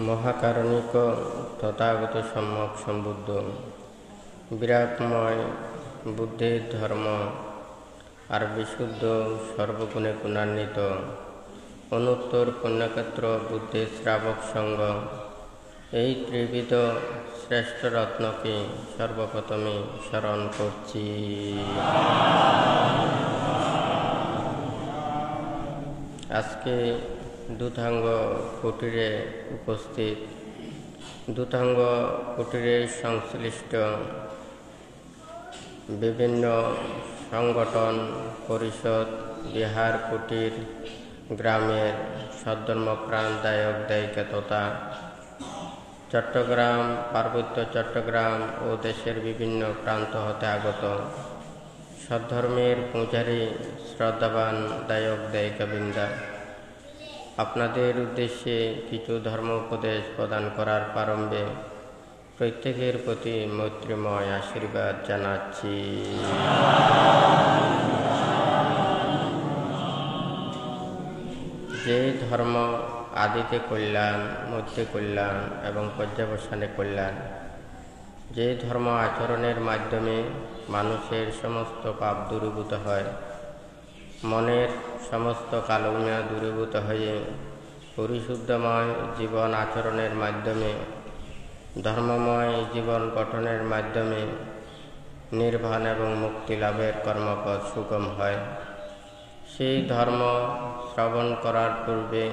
মহাকারণিক তথাগত সম্যক সম্বুদ্ধ বিরাটময় বুদ্ধের ধর্ম আর বিশুদ্ধ সর্বগুণে গুণান্বিত অনুত্তর পুণ্যক্ষেত্র বুদ্ধের শ্রাবক সঙ্গ এই ত্রিবিধ শ্রেষ্ঠ রত্নকে সর্বপ্রথমে স্মরণ করছি। আজকে দূতাঙ্গ কুটিরে উপস্থিত দূতাঙ্গ কুটিরে সংশ্লিষ্ট বিভিন্ন সংগঠন পরিষদ বিহার কুটির গ্রামের সদ্ধর্মপ্রাণ দায়ক দায়িকা তথা চট্টগ্রাম পার্বত্য চট্টগ্রাম ও দেশের বিভিন্ন প্রান্ত হতে আগত সদ্ধর্মের পূজারী শ্রদ্ধাবান দায়ক দায়িকাবৃন্দা, আপনাদের উদ্দেশ্যে কিছু ধর্ম উপদেশ প্রদান করার প্রারম্ভে প্রত্যেকের প্রতি মৈত্রীময় আশীর্বাদ জানাচ্ছি। যে ধর্ম আদিতে কল্যাণ, মধ্যে কল্যাণ এবং পর্যবসানে কল্যাণ, যে ধর্ম আচরণের মাধ্যমে মানুষের সমস্ত পাপ দূরীভূত হয়, মনের সমস্ত কালুমিয়া দূরীভূত হয়ে পরিশুদ্ধময় জীবন আচরণের মাধ্যমে ধর্মময় জীবন গঠনের মাধ্যমে নির্বাণ এবং মুক্তি লাভের কর্মপথ সুগম হয়, সেই ধর্ম শ্রবণ করার পূর্বে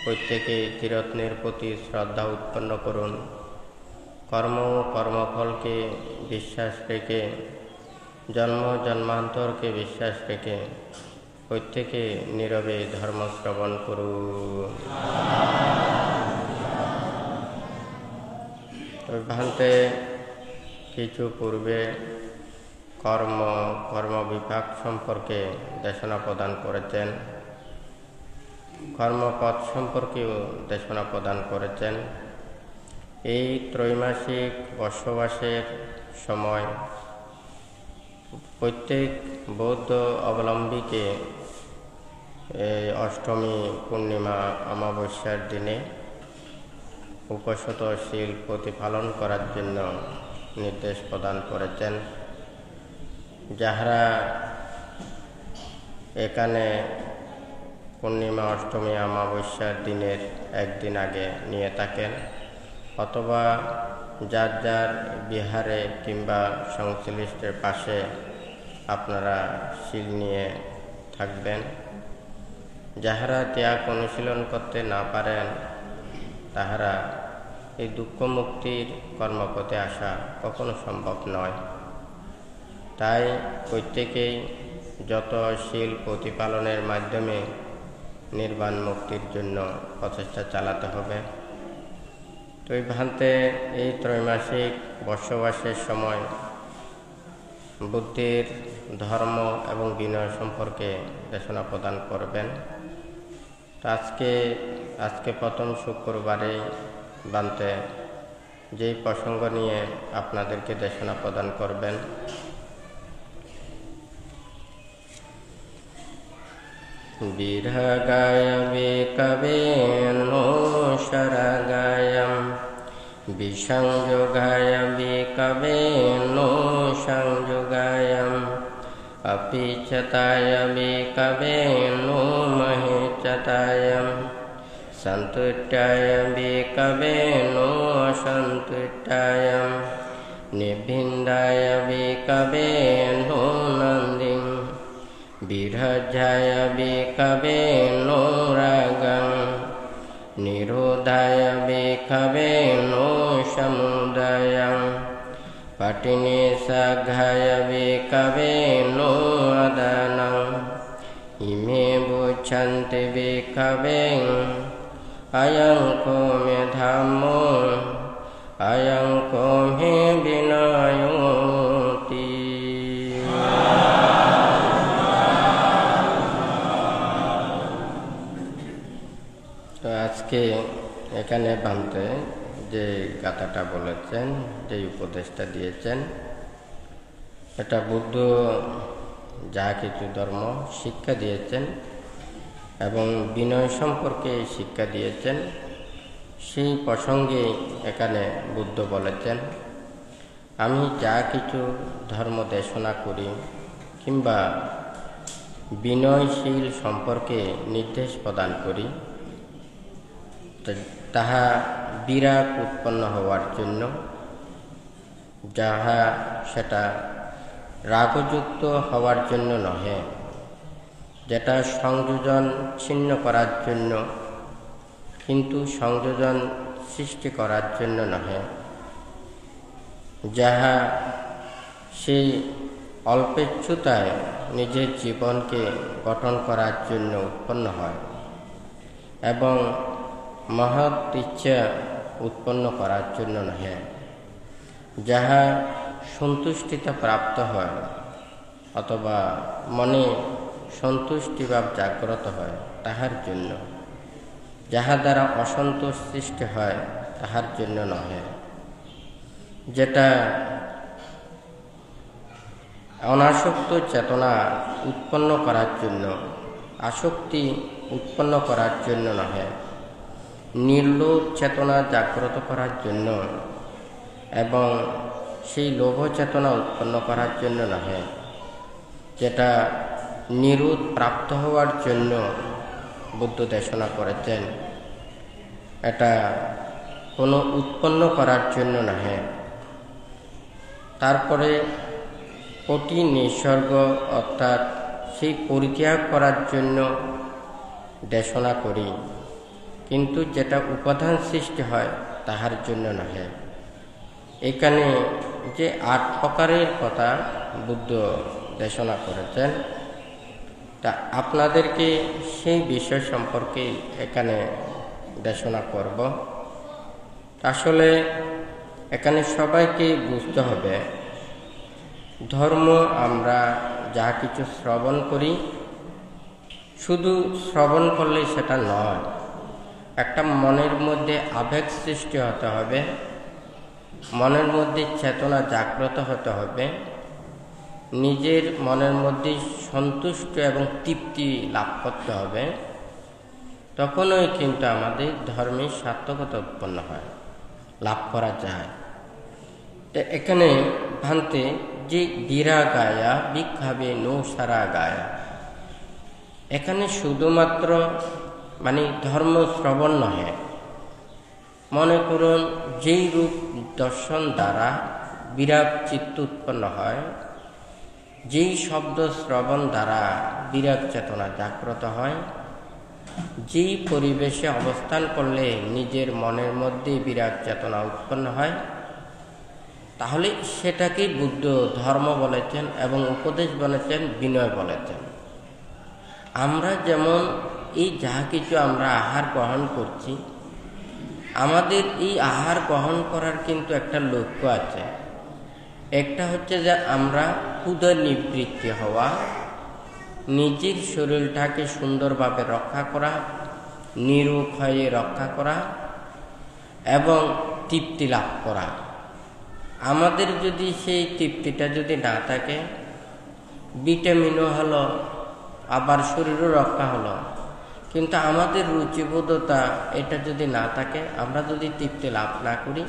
প্রত্যেকে ত্রিরত্নের প্রতি শ্রদ্ধা উৎপন্ন করুন। কর্ম ও কর্মফলকে বিশ্বাস রেখে, জন্ম জন্মান্তরকে বিশ্বাস রেখে প্রত্যেকে নীরবে ধর্ম শ্রবণ করুন। ভান্তে কিছু পূর্বে কর্মবিভাগ সম্পর্কে দেশনা প্রদান করেছেন, কর্মপথ সম্পর্কেও দেশনা প্রদান করেছেন। এই ত্রৈমাসিক বর্ষবাসের সময় প্রত্যেক বৌদ্ধ অবলম্বীকে অষ্টমী পূর্ণিমা অমাবস্যার দিনে উপশতশীল প্রতিপালন করার জন্য নির্দেশ প্রদান করেছেন। যাহারা এখানে পূর্ণিমা অষ্টমী অমাবস্যার দিনের একদিন আগে নিয়ে থাকেন অথবা যার যার বিহারে কিংবা সংশ্লিষ্টের পাশে আপনারা শিল নিয়ে থাকবেন। যাহারা ত্যাগ অনুশীলন করতে না পারেন তাহারা এই দুঃখ মুক্তির কর্মপথে আসা কখনো সম্ভব নয়। তাই প্রত্যেকেই যত শীল প্রতিপালনের মাধ্যমে নির্বাণ মুক্তির জন্য প্রচেষ্টা চালাতে হবে। তো এই ভান্তে এই ত্রৈমাসিক বর্ষবাসের সময় বুদ্ধির ধর্ম এবং বিনয় সম্পর্কে দেশনা প্রদান করবেন। আজকে প্রথম শুক্রবারে বান্তে যেই প্রসঙ্গ নিয়ে আপনাদেরকে দেশনা প্রদান করবেন, বিরাগায় বিকবে নো শরাগায়ম বিসংযোগায় বিকবে নো সংযোগায়ম অপিচতায় বিকবে নো মহিচতায়ম সন্তুষ্টায় বিকবে নো অসন্তুষ্টায়ম নিভিন্দায় বিকবে নো নন্দিম বিরজায় বিকবে নো রাগং নিরোধায় বিকবে নো সমুদয়ং পটিনিষাঘায় বিকবে নো আদানং ইমে বুঝন্তি বিকবে অয়ং কো মে ধাম্মো অয়ং কো মে বিনয়োতি। আজকে এখানে ভান্তে যে কথাটা বলেছেন, যে উপদেশটা দিয়েছেন, এটা বুদ্ধ যা কিছু ধর্ম শিক্ষা দিয়েছেন এবং বিনয় সম্পর্কে শিক্ষা দিয়েছেন, সেই প্রসঙ্গে এখানে বুদ্ধ বলেছেন, আমি যা কিছু ধর্ম দেশনা করি কিংবা বিনয়শীল সম্পর্কে নির্দেশ প্রদান করি, তাহা বিরাগ উৎপন্ন হওয়ার জন্য, যাহা সেটা রাগযুক্ত হওয়ার জন্য নহে, যেটা সংযোজন ছিন্ন করার জন্য, কিন্তু সংযোজন সৃষ্টি করার জন্য নহে, যাহা সেই অল্পেচ্ছুতায় নিজের জীবনকে গঠন করার জন্য উৎপন্ন হয় এবং মহৎ ইচ্ছা উৎপন্ন করার জন্য নহে, যাহা সন্তুষ্টিতে প্রাপ্ত হয় অথবা মনে সন্তুষ্টিভাব জাগ্রত হয় তাহার জন্য, যাহা দ্বারা অসন্তোষ সৃষ্টি হয় তাহার জন্য নহে, যেটা অনাসক্ত চেতনা উৎপন্ন করার জন্য, আসক্তি উৎপন্ন করার জন্য নহে, নির্লোভ চেতনা জাগ্রত করার জন্য এবং সেই লোভ চেতনা উৎপন্ন করার জন্য নহে, যেটা নিরোধ প্রাপ্ত হওয়ার জন্য বুদ্ধ দেশনা করেছেন। এটা কোনো উৎপন্ন করার জন্য নহে। তারপরে কোটি নিসর্গ অর্থাৎ সেই পরিত্যাগ করার জন্য দেশনা করি, কিন্তু যেটা উপাদান সৃষ্টি হয় তাহার জন্য নহে। এখানে যে 8 প্রকারের কথা বুদ্ধ দেশনা করেছেন, তা আপনাদেরকে সেই বিষয় সম্পর্কে এখানে দেশনা করব। আসলে এখানে সবাইকে বুঝতে হবে, ধর্ম আমরা যা কিছু শ্রবণ করি, শুধু শ্রবণ করলে সেটা নয়, একটা মনের মধ্যে আবেগ সৃষ্টি হতে হবে, মনের মধ্যে চেতনা জাগ্রত হতে হবে, নিজের মনের মধ্যে সন্তুষ্ট এবং তৃপ্তি লাভ করতে হবে, তখনই কিন্তু আমাদের ধর্মের সার্থকতা উৎপন্ন হয়, লাভ করা যায়। এখানে ভান্তে যে বিরাগায়া বিক্ষাবে নৌসারা গায়া, এখানে শুধুমাত্র ধর্ম শ্রবণ নহে। মনে করুন, যেই রূপ দর্শন দ্বারা বিরাগ চিত্ত উৎপন্ন হয়, যেই শব্দ শ্রবণ দ্বারা বিরাগ চেতনা জাগ্রত হয়, যেই পরিবেশে অবস্থান করলে নিজের মনের মধ্যে বিরাগ চেতনা উৎপন্ন হয়, তাহলে সেটাকে বুদ্ধ ধর্ম বলেছেন এবং উপদেশ বলেছেন, বিনয় বলেছেন। আমরা যেমন এই যা কিছু আমরা আহার গ্রহণ করছি, আমাদের এই আহার গ্রহণ করার কিন্তু একটা লক্ষ্য আছে। একটা হচ্ছে যে আমরা ক্ষুধা নিবৃত্তি হওয়া, নিজের শরীরটাকে সুন্দরভাবে রক্ষা করা, নিরোগ হয়ে রক্ষা করা এবং তৃপ্তি লাভ করা। আমাদের যদি সেই তৃপ্তিটা যদি না থাকে, ভিটামিনও হলো, আবার শরীরও রক্ষা হলো, কিন্তু আমাদের রুচিবোধতা এটা যদি না থাকে, আমরা যদি তৃপ্তি লাভ না করি,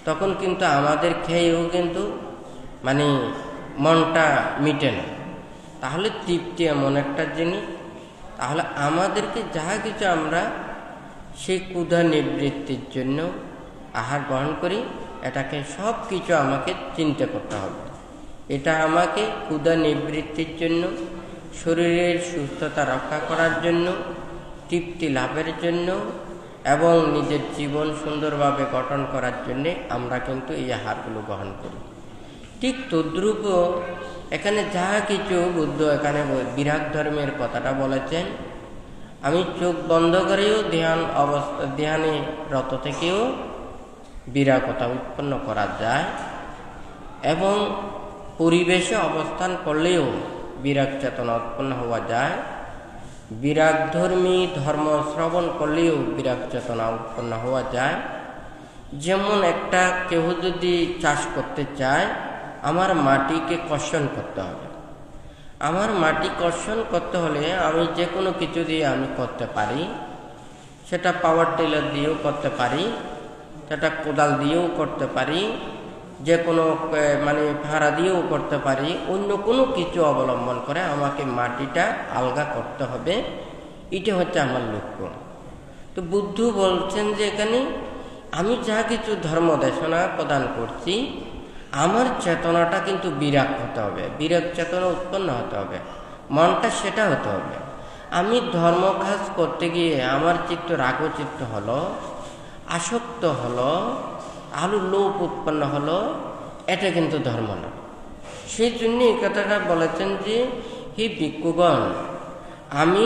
তখন কিন্তু আমাদের খেয়েও কিন্তু মনটা মিটে না। তাহলে তৃপ্তি এমন একটা জিনিস, তাহলে আমাদেরকে যা কিছু আমরা সেই ক্ষুধা নিবৃত্তির জন্য আহার গ্রহণ করি, এটাকে সব কিছু আমাকে চিন্তা করতে হবে। এটা আমাকে ক্ষুধা নিবৃত্তির জন্য, শরীরের সুস্থতা রক্ষা করার জন্য, তৃপ্তি লাভের জন্য এবং নিজের জীবন সুন্দরভাবে গঠন করার জন্য আমরা কিন্তু এই আহারগুলো গ্রহণ করি। ঠিক তদ্রূপ এখানে যা কিছু বুদ্ধ এখানে বিরাগ ধর্মের কথাটা বলেছেন, আমি চোখ বন্ধ করেও ধ্যানে রত থেকেও বিরাগতা উৎপন্ন করা যায় এবং পরিবেশে অবস্থান করলেও বিরাগ চেতনা উৎপন্ন হওয়া যায়। বিরাগ ধর্মী ধর্ম শ্রবণ করলেও বিরাগ চেতনা উৎপন্ন হওয়া যায়। যেমন একটা কেউ যদি চাষ করতে চায়, আমার মাটিকে কর্ষণ করতে হবে। আমার মাটি কর্ষণ করতে হলে আমি যে কোনো কিছু দিয়ে আমি করতে পারি, সেটা পাওয়ার টিলার দিয়েও করতে পারি, সেটা কোদাল দিয়েও করতে পারি, যে কোনো মানে ভাড়া দিয়েও করতে পারি। অন্য কোনো কিছু অবলম্বন করে আমাকে মাটিটা আলগা করতে হবে, এটা হচ্ছে আমার লক্ষ্য। তো বুদ্ধ বলছেন যে এখানে আমি যা কিছু ধর্ম দেশনা প্রদান করছি, আমার চেতনাটা কিন্তু বিরাগ হতে হবে, বিরাগ চেতনা উৎপন্ন হতে হবে, মনটা সেটা হতে হবে। আমি ধর্ম কাজ করতে গিয়ে আমার চিত্ত রাগচিত্ত হলো, আসক্ত হলো, লোভ উৎপন্ন হলো, এটা কিন্তু ধর্ম না। সেই জন্য এই কথাটা বলেছেন যে হে ভিক্ষুগণ, আমি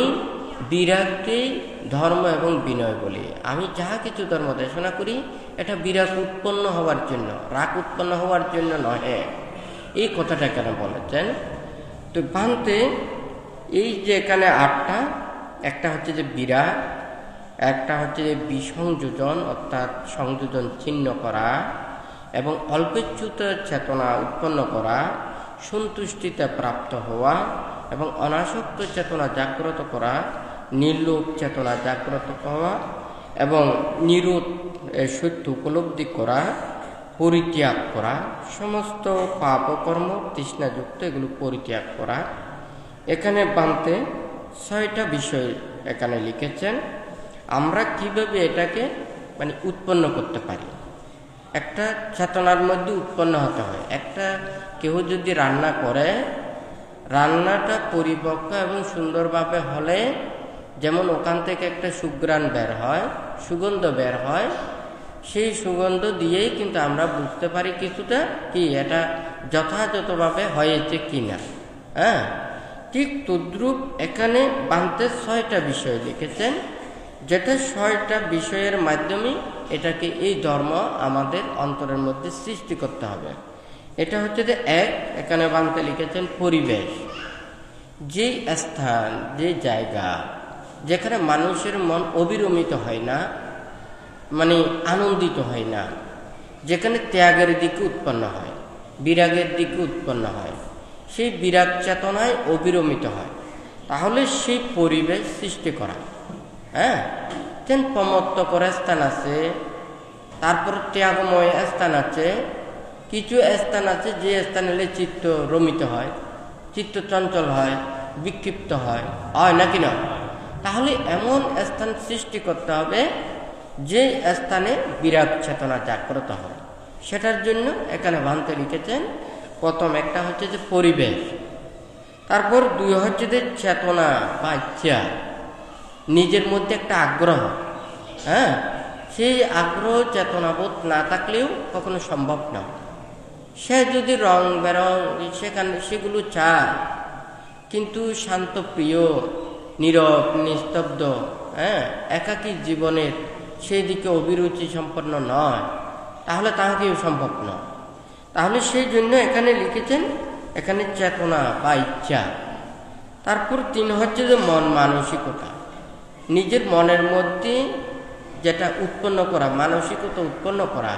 বিরাগকে ধর্ম এবং বিনয় বলি। আমি যাহা কিছু ধর্ম দেশনা করি এটা বিরাগ উৎপন্ন হওয়ার জন্য, রাগ উৎপন্ন হওয়ার জন্য নহে, এই কথাটা কেন বলেছেন। তো ভান্তে এই যে এখানে 8টা, একটা হচ্ছে যে বিরাগ, একটা হচ্ছে যে বিসংযোজন অর্থাৎ সংযোজন ছিন্ন করা এবং অল্পেচ্যুত চেতনা উৎপন্ন করা, সন্তুষ্টিতে প্রাপ্ত হওয়া এবং অনাসক্ত চেতনা জাগ্রত করা, নির্লোভ চেতনা জাগ্রত হওয়া এবং নিরোধ সত্য উপলব্ধি করা, পরিত্যাগ করা, সমস্ত পাপ কর্ম তৃষ্ণাযুক্ত এগুলো পরিত্যাগ করা। এখানে বানতে 6টা বিষয় এখানে লিখেছেন। আমরা কিভাবে এটাকে মানে উৎপন্ন করতে পারি। একটা চেতনার মধ্যে উৎপন্ন হতে হয়। একটা কেউ যদি রান্না করে, রান্নাটা পরিপক্ক এবং সুন্দরভাবে হলে যেমন ওখান থেকে একটা সুঘ্রাণ বের হয়, সুগন্ধ বের হয়, সেই সুগন্ধ দিয়েই কিন্তু আমরা বুঝতে পারি কিছুটা কি এটা যথাযথভাবে হয়েছে কিনা। হ্যাঁ, ঠিক তদ্রূপ এখানে বানতে 6টা বিষয় লিখেছেন, যেটা 6টা বিষয়ের মাধ্যমে এটাকে এই ধর্ম আমাদের অন্তরের মধ্যে সৃষ্টি করতে হবে। এটা হচ্ছে যে এখানে বানতে লিখেছেন পরিবেশ, যে স্থান, যে জায়গা যেখানে মানুষের মন অবিরমিত হয় না, মানে আনন্দিত হয় না, যেখানে ত্যাগের দিকে উৎপন্ন হয়, বিরাগের দিকে উৎপন্ন হয়, সেই বিরাগ চেতনায় অবিরমিত হয়, তাহলে সেই পরিবেশ সৃষ্টি করা। হ্যাঁ, তেন প্রমত্তকর স্থান আছে, তারপর ত্যাগময় স্থান আছে, কিছু স্থান আছে যে স্থান হলে চিত্ত রমিত হয়, চিত্ত চঞ্চল হয়, বিক্ষিপ্ত হয় নাকি না। তাহলে এমন স্থান সৃষ্টি করতে হবে যে স্থানে বিরাগ চেতনা জাগ্রত হয়। সেটার জন্য এখানে ভান্তে লিখেছেন প্রথম একটা হচ্ছে যে পরিবেশ, তারপর 2 হচ্ছে যে চেতনা বা ইচ্ছা, নিজের মধ্যে একটা আগ্রহ। হ্যাঁ, সেই আগ্রহ চেতনাবোধ না থাকলেও কখনো সম্ভব না। সে যদি রং বেরং সেখানে সেগুলো চায়, কিন্তু শান্ত প্রিয়, নীরব নিস্তব্ধ, একাকী জীবনের সেই দিকে অভিরুচি সম্পন্ন নয়, তাহলে তাহাকেও সম্ভব নয়। তাহলে সেই জন্য এখানে লিখেছেন এখানে চেতনা বা ইচ্ছা। তারপর 3 হচ্ছে যে মন মানসিকতা, নিজের মনের মধ্যে যেটা উৎপন্ন করা, মানসিকতা উৎপন্ন করা,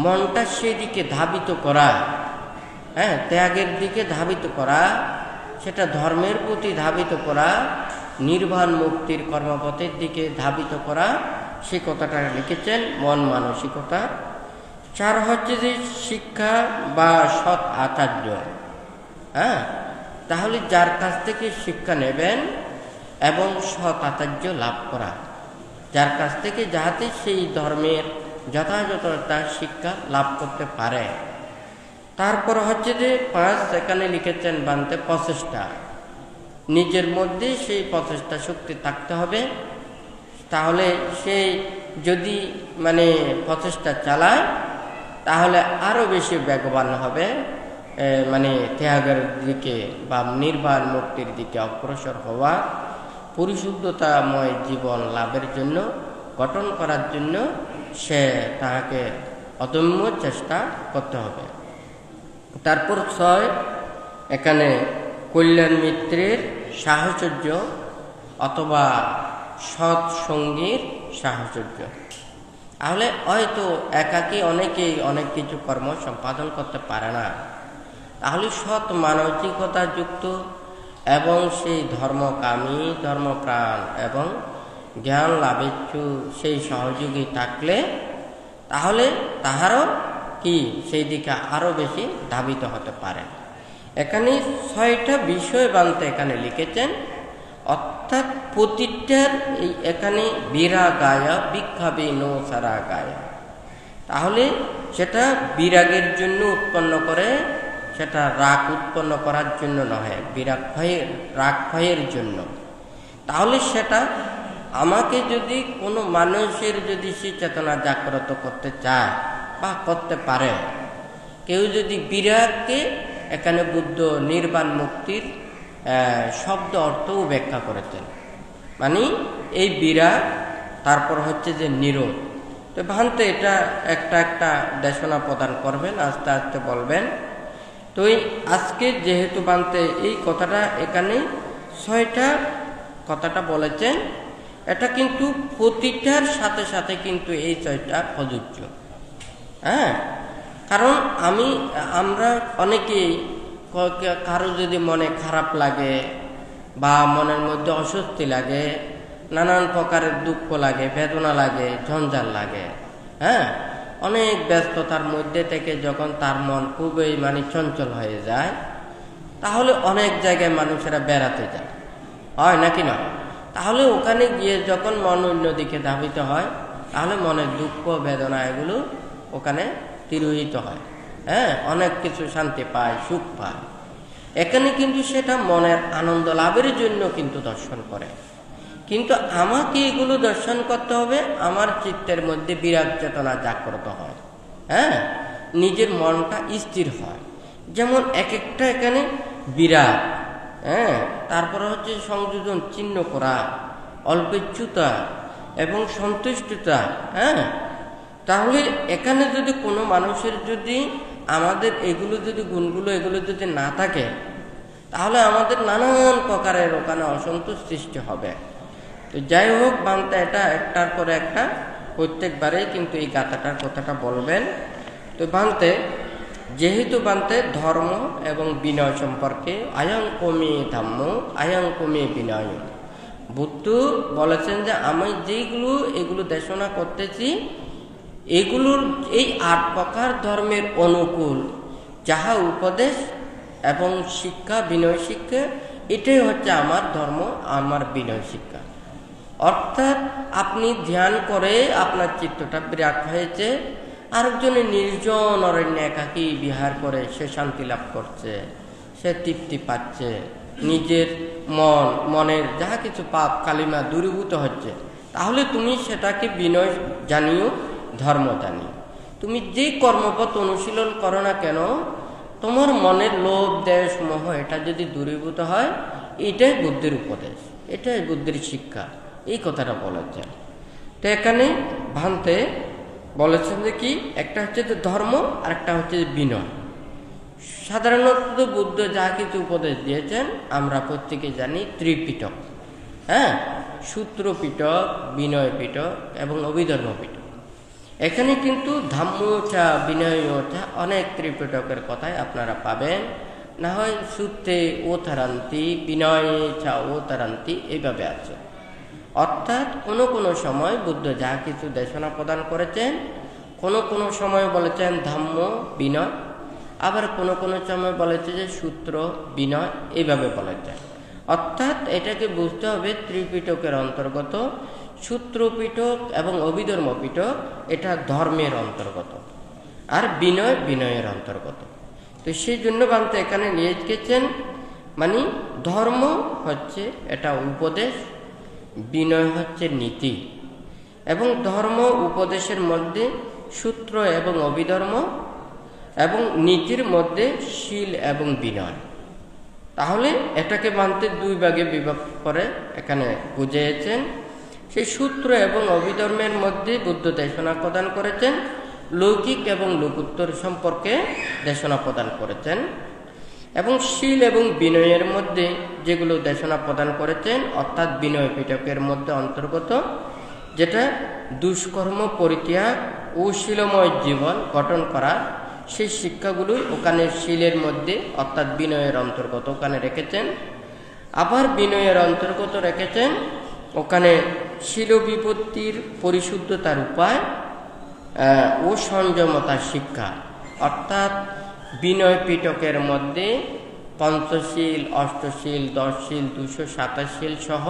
মনটা সেদিকে ধাবিত করা, ত্যাগের দিকে ধাবিত করা, সেটা ধর্মের প্রতি ধাবিত করা, নির্বাণ মুক্তির কর্মপথের দিকে ধাবিত করা, সে কথাটা লিখেছেন মন মানসিকতা। 4 হচ্ছে যে শিক্ষা বা সৎ আচার্য। তাহলে যার কাছ থেকে শিক্ষা নেবেন এবং সৎ আচার্য লাভ করা, যার কাছ থেকে যাহাতে সেই ধর্মের যথাযথতা শিক্ষা লাভ করতে পারে। তারপর হচ্ছে যে 5 এখানে লিখেছেন বানতে প্রচেষ্টা, নিজের মধ্যে সেই প্রচেষ্টা শক্তি থাকতে হবে। তাহলে সেই যদি মানে প্রচেষ্টা চালায় তাহলে আরো বেশি বেগবান হবে, মানে ত্যাগের দিকে বা নির্বাণ মুক্তির দিকে অগ্রসর হওয়া, পরিশুদ্ধতাময় জীবন লাভের জন্য, গঠন করার জন্য সে তাহাকে অদম্য চেষ্টা করতে হবে। তারপর 6 এখানে কল্যাণ মিত্রের সাহচর্য অথবা সৎ সঙ্গীর সাহচর্য। তাহলে হয়তো একাকী অনেকেই অনেক কিছু কর্ম সম্পাদন করতে পারে না, তাহলে সৎ মানসিকতা যুক্ত এবং সেই ধর্মকামী, ধর্মপ্রাণ এবং জ্ঞান লাভের সেই সহযোগী থাকলে তাহলে তাহারও কি সেই দিকে আরো বেশি ধাবিত হতে পারে। এখানে 6টা বিষয় বানতে এখানে লিখেছেন, অর্থাৎ প্রতিটার এই এখানে বিরাগায়া বিক্ষাবে নো সারা গায়া, তাহলে সেটা বিরাগের জন্য উৎপন্ন করে, সেটা রাগ উৎপন্ন করার জন্য নয়, রাগ ভয়ের জন্য। তাহলে সেটা আমাকে যদি কোনো মানুষের যদি সে চেতনা জাগ্রত করতে চায় বা করতে পারে, কেউ যদি বিরাগকে এখানে বুদ্ধ নির্বাণ মুক্তির শব্দ অর্থও ব্যাখ্যা করেছেন, মানে এই বিরাগ, তারপর হচ্ছে যে নিরোধ। তো ভান্তে এটা একটা একটা দেশনা প্রদান করবেন, আস্তে আস্তে বলবেন। তো আজকে যেহেতু ভান্তে এই কথাটা এখানে 6টা কথাটা বলেছেন, এটা কিন্তু প্রতিটার সাথে সাথে কিন্তু এই 6টা প্রযোজ্য। হ্যাঁ, কারণ আমরা অনেকেই কারো যদি মনে খারাপ লাগে বা মনের মধ্যে অস্বস্তি লাগে, নানান প্রকারের দুঃখ লাগে, বেদনা লাগে, ঝঞ্ঝাল লাগে, হ্যাঁ, অনেক ব্যস্ততার মধ্যে থেকে যখন তার মন খুবই চঞ্চল হয়ে যায়, তাহলে অনেক জায়গায় মানুষেরা বেড়াতে যায়, হয় নাকি না? তাহলে ওখানে গিয়ে যখন মন অন্যদিকে ধাবিত হয়, তাহলে মনের দুঃখ বেদনা এগুলো ওখানে তিরোহিত হয়, হ্যাঁ, অনেক কিছু শান্তি পায়, সুখ পায়। এখানে কিন্তু সেটা মনের আনন্দ লাভের জন্য কিন্তু দর্শন করে। কিন্তু আমাকে এগুলো দর্শন করতে হবে, আমার চিত্তের মধ্যে বিরাগ চেতনা জাগ্রত হয়, হ্যাঁ, নিজের মনটা স্থির হয়। যেমন এক একটা এখানে বিরাগ, হ্যাঁ, তারপরে হচ্ছে সংযোজন চিহ্ন করা, অল্পেচ্ছুতা এবং সন্তুষ্টতা, হ্যাঁ। তাহলে এখানে যদি কোনো মানুষের যদি আমাদের এগুলো যদি গুণগুলো এগুলো যদি না থাকে, তাহলে আমাদের নানান প্রকারের ওখানে অসন্তোষ সৃষ্টি হবে। তো যাই হোক, বান্তে এটা একটার পরে একটা প্রত্যেকবারেই কিন্তু এই গাথাটার কথাটা বলবেন। তো বান্তে যেহেতু বান্তে ধর্ম এবং বিনয় সম্পর্কে আয়ং কমে ধম্ম আয়ং কমে বিনয়, বুদ্ধ বলেছেন যে আমি এগুলো দেশনা করতেছি, এগুলোর এই 8 প্রকার ধর্মের অনুকূল যাহা উপদেশ এবং শিক্ষা, বিনয় শিক্ষা, এটাই হচ্ছে আমার ধর্ম, আমার বিনয় শিক্ষা। অর্থাৎ আপনি ধ্যান করে আপনার চিত্তটা বিরাট হয়েছে, আরেকজনের নির্জন অরণ্যে একাকী বিহার করে সে শান্তি লাভ করছে, সে তৃপ্তি পাচ্ছে, নিজের মনের যাহা কিছু পাপ কালিমা দূরীভূত হচ্ছে, তাহলে তুমি সেটাকে বিনয় জানিও, ধর্ম জানিও। তুমি যে কর্মপথ অনুশীলন করো না কেন, তোমার মনের লোভ দেশ মোহ এটা যদি দূরীভূত হয়, এটাই বুদ্ধির উপদেশ, এটাই বুদ্ধির শিক্ষা, এই কথাটা বলেছেন। তো এখানে ভান্তে বলেছেন যে কি, একটা হচ্ছে যে ধর্ম আর একটা হচ্ছে যে বিনয়। সাধারণত বুদ্ধ যা কিছু উপদেশ দিয়েছেন আমরা প্রত্যেকে জানি, ত্রিপিটক, হ্যাঁ, সূত্র পিটক, বিনয় পিটক এবং অভিধর্ম পিটক। এখানে কিন্তু ধাম্মচা বিনয়চা অনেক ত্রিপিটকের কথাই আপনারা পাবেন, না হয় সূত্রে ও তারান্তি, বিনয়ে চা ও তারান্তি, এইভাবে আছে। অর্থাৎ কোনো কোনো সময় বুদ্ধ যা কিছু দেশনা প্রদান করেছেন, কোনো কোনো সময় বলেছেন ধাম্ম বিনয়, আবার কোনো কোনো সময় বলেছে যে সূত্র বিনয়, এইভাবে বলেছেন। অর্থাৎ এটাকে বুঝতে হবে ত্রিপিটকের অন্তর্গত, সূত্র পিটক এবং অভিধর্ম পিটক এটা ধর্মের অন্তর্গত, আর বিনয় বিনয়ের অন্তর্গত। তো সেই জন্য বান্তে এখানে নিয়ে গেছেন, মানে ধর্ম হচ্ছে এটা উপদেশ, বিনয় হচ্ছে নীতি, এবং ধর্ম উপদেশের মধ্যে সূত্র এবং অভিধর্ম, এবং নীতির মধ্যে শীল এবং বিনয়। তাহলে এটাকে মানতে 2 ভাগে বিভক্ত করে এখানে বুঝিয়েছেন। সেই সূত্র এবং অভিধর্মের মধ্যে বুদ্ধ দেশনা প্রদান করেছেন, লৌকিক এবং লোকোত্তর সম্পর্কে দেশনা প্রদান করেছেন, এবং শীল এবং বিনয়ের মধ্যে যেগুলো দেশনা প্রদান করেছেন, অর্থাৎ বিনয় পিটকের মধ্যে অন্তর্গত, যেটা দুষ্কর্ম পরিত্যাগ ও শীলময় জীবন গঠন করা, সেই শিক্ষাগুলোই ওখানে শীলের মধ্যে অর্থাৎ বিনয়ের অন্তর্গত ওখানে রেখেছেন। আবার বিনয়ের অন্তর্গত রেখেছেন ওখানে শীল বিপত্তির পরিশুদ্ধতার উপায় ও সংযমতার শিক্ষা, অর্থাৎ বিনয় পিটকের মধ্যে পঞ্চশীল, অষ্টশীল, 10 শীল, 227 শীল সহ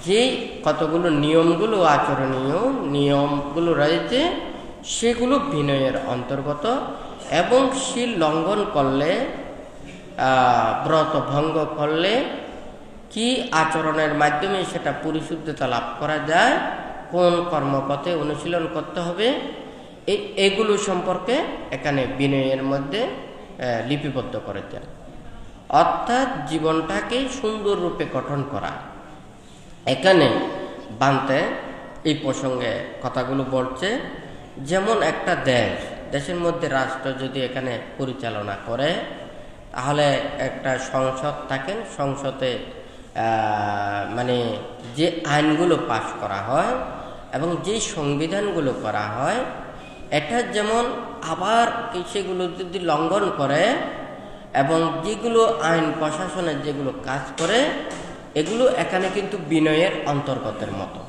যে কতগুলো নিয়মগুলো, আচরণীয় নিয়মগুলো রয়েছে সেগুলো বিনয়ের অন্তর্গত। এবং শীল লঙ্ঘন করলে, ব্রত ভঙ্গ করলে কি আচরণের মাধ্যমে সেটা পরিশুদ্ধতা লাভ করা যায়, কোন কর্মপথে অনুশীলন করতে হবে, এগুলো সম্পর্কে এখানে বিনয়ের মধ্যে লিপিবদ্ধ করেছেন। অর্থাৎ জীবনটাকে সুন্দর রূপে গঠন করা। এখানে বান্তে এই প্রসঙ্গে কথাগুলো বলছে, যেমন একটা দেশের মধ্যে রাষ্ট্র যদি এখানে পরিচালনা করে, তাহলে একটা সংসদ থাকেন, সংসদে মানে যে আইনগুলো পাশ করা হয় এবং যে সংবিধানগুলো করা হয়, এটা যেমন আবার সেগুলো যদি লঙ্ঘন করে এবং যেগুলো আইন প্রশাসনের যেগুলো কাজ করে, এগুলো এখানে কিন্তু বিনয়ের অন্তর্গতের মতো।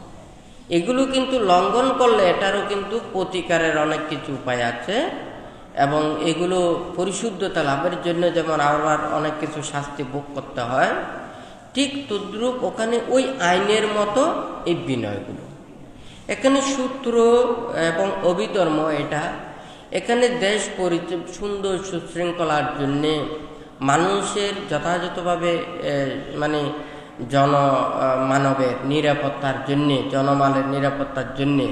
এগুলো কিন্তু লঙ্ঘন করলে এটারও কিন্তু প্রতিকারের অনেক কিছু উপায় আছে এবং এগুলো পরিশুদ্ধতা লাভের জন্য যেমন আবার অনেক কিছু শাস্তি ভোগ করতে হয়, ঠিক তদ্রূপ ওখানে ওই আইনের মতো এই বিনয়গুলো। এখানে সূত্র এবং অভিধর্ম, এটা এখানে দেশ সুন্দর সুশৃঙ্খলার জন্যে, মানুষের যথাযথভাবে মানে মানবের নিরাপত্তার জন্যে, জনমালের নিরাপত্তার জন্যে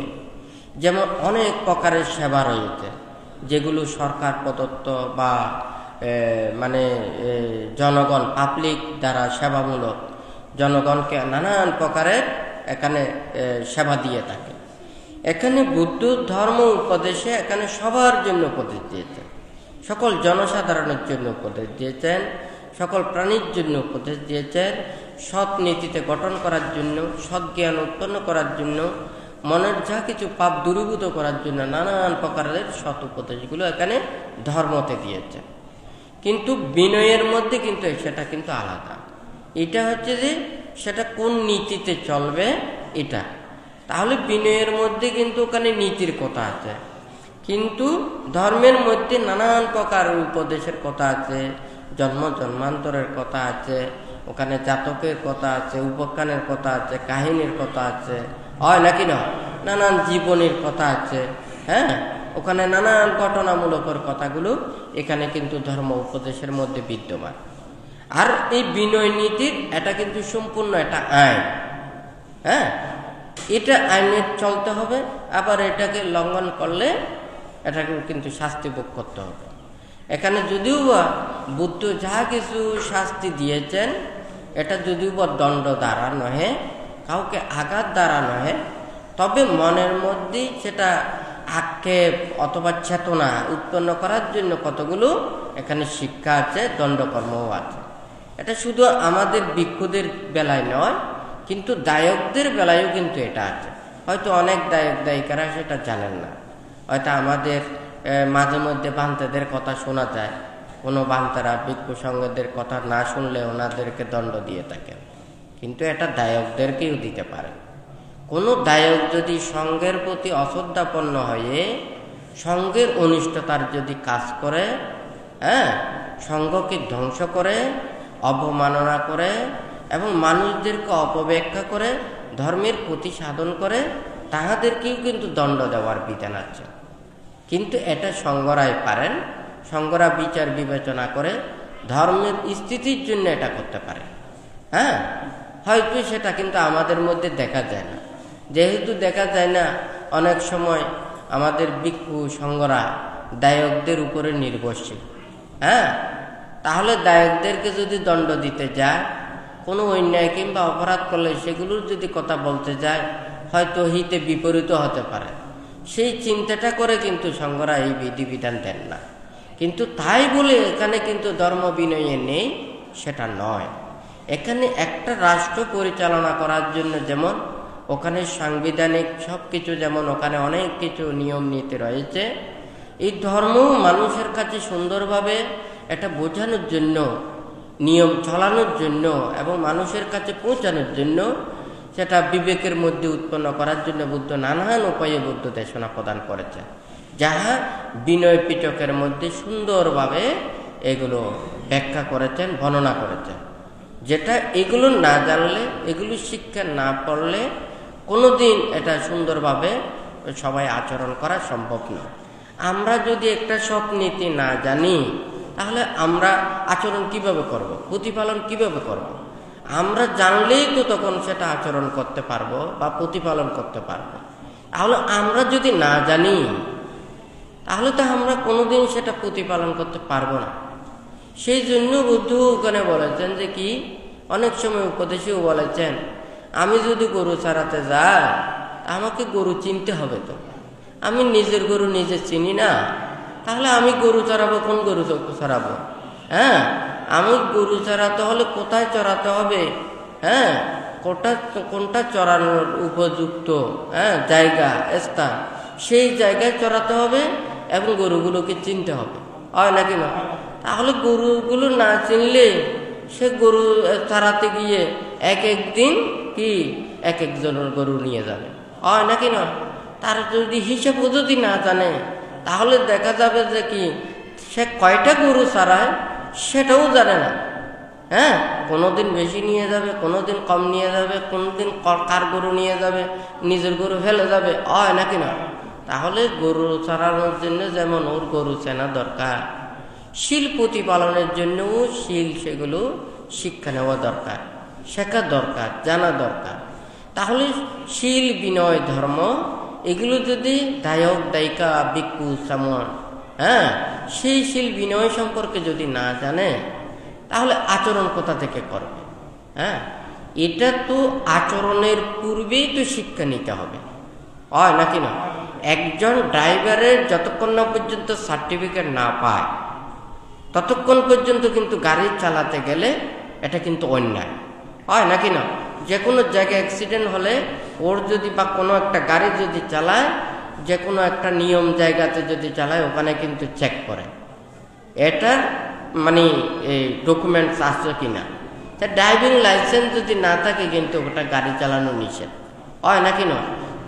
যেমন অনেক প্রকারের সেবা রয়েছে, যেগুলো সরকার প্রদত্ত বা মানে জনগণ পাবলিক দ্বারা সেবামূলক, জনগণকে নানান প্রকারের এখানে সেবা দিয়ে থাকে। এখানে বুদ্ধ ধর্ম উপদেশে এখানে সবার জন্য উপদেশ দিয়েছেন, সকল জনসাধারণের জন্য উপদেশ দিয়েছেন, সকল প্রাণীর জন্য উপদেশ দিয়েছেন, সৎ নীতিতে গঠন করার জন্য, সৎ জ্ঞান উৎপন্ন করার জন্য, মনের যা কিছু পাপ দূরীভূত করার জন্য নানান প্রকারের সৎ উপদেশগুলো এখানে ধর্মতে দিয়েছে। কিন্তু বিনয়ের মধ্যে কিন্তু সেটা কিন্তু আলাদা। এটা হচ্ছে যে সেটা কোন নীতিতে চলবে এটা। তাহলে বিনয়ের মধ্যে কিন্তু ওখানে নীতির কথা আছে, কিন্তু ধর্মের মধ্যে নানান প্রকার উপদেশের কথা আছে, জন্ম জন্মান্তরের কথা আছে, ওখানে জাতকের কথা আছে, উপাখ্যানের কথা আছে, কাহিনীর কথা আছে, হয় নাকি না, নানান জীবনের কথা আছে। হ্যাঁ, ওখানে নানান ঘটনামূলকের কথাগুলো এখানে কিন্তু ধর্ম উপদেশের মধ্যে বিদ্যমান। আর এই বিনয় নীতির এটা কিন্তু সম্পূর্ণ একটা আইন। হ্যাঁ, এটা আইনে চলতে হবে, আবার এটাকে লঙ্ঘন করলে এটাকে কিন্তু শাস্তি ভোগ করতে হবে। এখানে যদিও বা বুদ্ধ যা কিছু শাস্তি দিয়েছেন, এটা যদিও বা দণ্ড দ্বারা নহে, কাউকে আঘাত দ্বারা নহে, তবে মনের মধ্যেই সেটা আক্ষেপ অথবা চেতনা উৎপন্ন করার জন্য কতগুলো এখানে শিক্ষা আছে, দণ্ডকর্মও আছে। এটা শুধু আমাদের ভিক্ষুদের বেলায় নয়, কিন্তু দায়কদের বেলায়ও কিন্তু এটা আছে। হয়তো অনেক দায়ক দায়িকারা সেটা জানেন না, হয়তো আমাদের মাঝে মধ্যে বান্তেদের কথা শোনা যায়, কোনো বান্তারা ভিক্ষু সঙ্গদের কথা না শুনলে ওনাদেরকে দণ্ড দিয়ে থাকেন, কিন্তু এটা দায়কদেরকেও দিতে পারে। কোনো দায়ক যদি সঙ্গের প্রতি অশ্রদ্ধাপন্ন হয়ে সঙ্গের অনিষ্টতার যদি কাজ করে, হ্যাঁ, সঙ্গকে ধ্বংস করে, অবমাননা করে এবং মানুষদেরকে অপব্যাখ্যা করে ধর্মের ক্ষতি সাধন করে, তাহাদেরকেও কিন্তু দণ্ড দেওয়ার বিধান আছে। কিন্তু এটা সঙ্গরাই পারেন, সঙ্গরা বিচার বিবেচনা করে ধর্মের স্থিতির জন্য এটা করতে পারে। হ্যাঁ, হয়তো সেটা কিন্তু আমাদের মধ্যে দেখা যায় না। যেহেতু দেখা যায় না, অনেক সময় আমাদের ভিক্ষু সঙ্গরা দায়কদের উপরে নির্ভরশীল। হ্যাঁ, তাহলে দায়কদেরকে যদি দণ্ড দিতে যায়, কোনো অন্যায় কিংবা অপরাধ করলে সেগুলোর যদি কথা বলতে যায়, হয়তো হিতে বিপরীত হতে পারে। সেই চিন্তাটা করে কিন্তু সঙ্গরা এই বিধিবিধান দেন না। কিন্তু তাই বলে এখানে কিন্তু ধর্ম বিনয়ে নেই সেটা নয়। এখানে একটা রাষ্ট্র পরিচালনা করার জন্য যেমন ওখানে সাংবিধানিক সব কিছু, যেমন ওখানে অনেক কিছু নিয়ম নীতি রয়েছে, এই ধর্ম মানুষের কাছে সুন্দরভাবে এটা বোঝানোর জন্য, নিয়ম চালানোর জন্য এবং মানুষের কাছে পৌঁছানোর জন্য সেটা বিবেকের মধ্যে উৎপন্ন করার জন্য বুদ্ধ নানান উপায়ে বুদ্ধ দেশনা প্রদান করেছেন, যাহা বিনয় পিটকের মধ্যে সুন্দরভাবে এগুলো ব্যাখ্যা করেছেন, বর্ণনা করেছেন। যেটা এগুলো না জানলে, এগুলো শিক্ষা না পড়লে কোনোদিন এটা সুন্দরভাবে সবাই আচরণ করা সম্ভব নয়। আমরা যদি একটা সৎ নীতি না জানি, তাহলে আমরা আচরণ কিভাবে করব, প্রতিপালন কিভাবে করব? আমরা জানলেই তো তখন সেটা আচরণ করতে পারবো বা প্রতিপালন করতে পারবো। তাহলে আমরা যদি না জানি, তাহলে তো আমরা কোনোদিন সেটা প্রতিপালন করতে পারবো না। সেই জন্য বুদ্ধ ওখানে বলেছেন যে কি, অনেক সময় উপদেশেও বলেছেন, আমি যদি গরু চড়াতে যাই, আমাকে গরু চিনতে হবে। তো আমি নিজের গরু নিজে চিনি না, তাহলে আমি গরু চড়াবো, কোন গরু চড়াবো? হ্যাঁ, আমি গরু চড়াতে হলে কোথায় চড়াতে হবে, হ্যাঁ, কোনটা চড়ানোর উপযুক্ত জায়গা, স্থান, সেই জায়গায় চড়াতে হবে এবং গরুগুলোকে চিনতে হবে, হয় নাকি না? তাহলে গরুগুলো না চিনলে সে গরু চড়াতে গিয়ে এক একদিন কি এক একজনের গরু নিয়ে যাবে, হয় নাকি না? তার যদি হিসেব যদি না জানে, তাহলে দেখা যাবে যে কি সে কয়টা গরু চড়ায় সেটাও জানে না। হ্যাঁ, কোনোদিন বেশি নিয়ে যাবে, কোনোদিন কম নিয়ে যাবে, কোনোদিন কার গরু নিয়ে যাবে, নিজের গরু ফেলে যাবে, হয় নাকি না? তাহলে গরু চড়ানোর জন্য যেমন ওর গরু চেনা দরকার, শীল প্রতিপালনের জন্যও সেগুলো শিক্ষা নেওয়া দরকার, শেখা দরকার, জানা দরকার। তাহলে শীল, বিনয়, ধর্ম এগুলো যদি দায়ক, দায়িকা, ভিক্ষু, সামন, সেই শীল বিনয় সম্পর্কে যদি না জানে, তাহলে আচরণ কোথা থেকে করবে? এটা তো আচরণের পূর্বেই তো শিক্ষা নিতে হবে, হয় নাকি না? একজন ড্রাইভারের যতক্ষণ না পর্যন্ত সার্টিফিকেট না পায়, ততক্ষণ পর্যন্ত কিন্তু গাড়ি চালাতে গেলে এটা কিন্তু অন্যায়, হয় নাকি না? যে কোনো জায়গায় অ্যাক্সিডেন্ট হলে ওর যদি বা কোনো একটা গাড়ি যদি চালায়, যে কোনো একটা নিয়ম জায়গাতে যদি চালায়, ওখানে কিন্তু চেক করে এটার মানে ডকুমেন্টস আছে কিনা। তা ড্রাইভিং লাইসেন্স যদি না থাকে, কিন্তু ওটা গাড়ি চালানো নিষেধ, হয় নাকি না?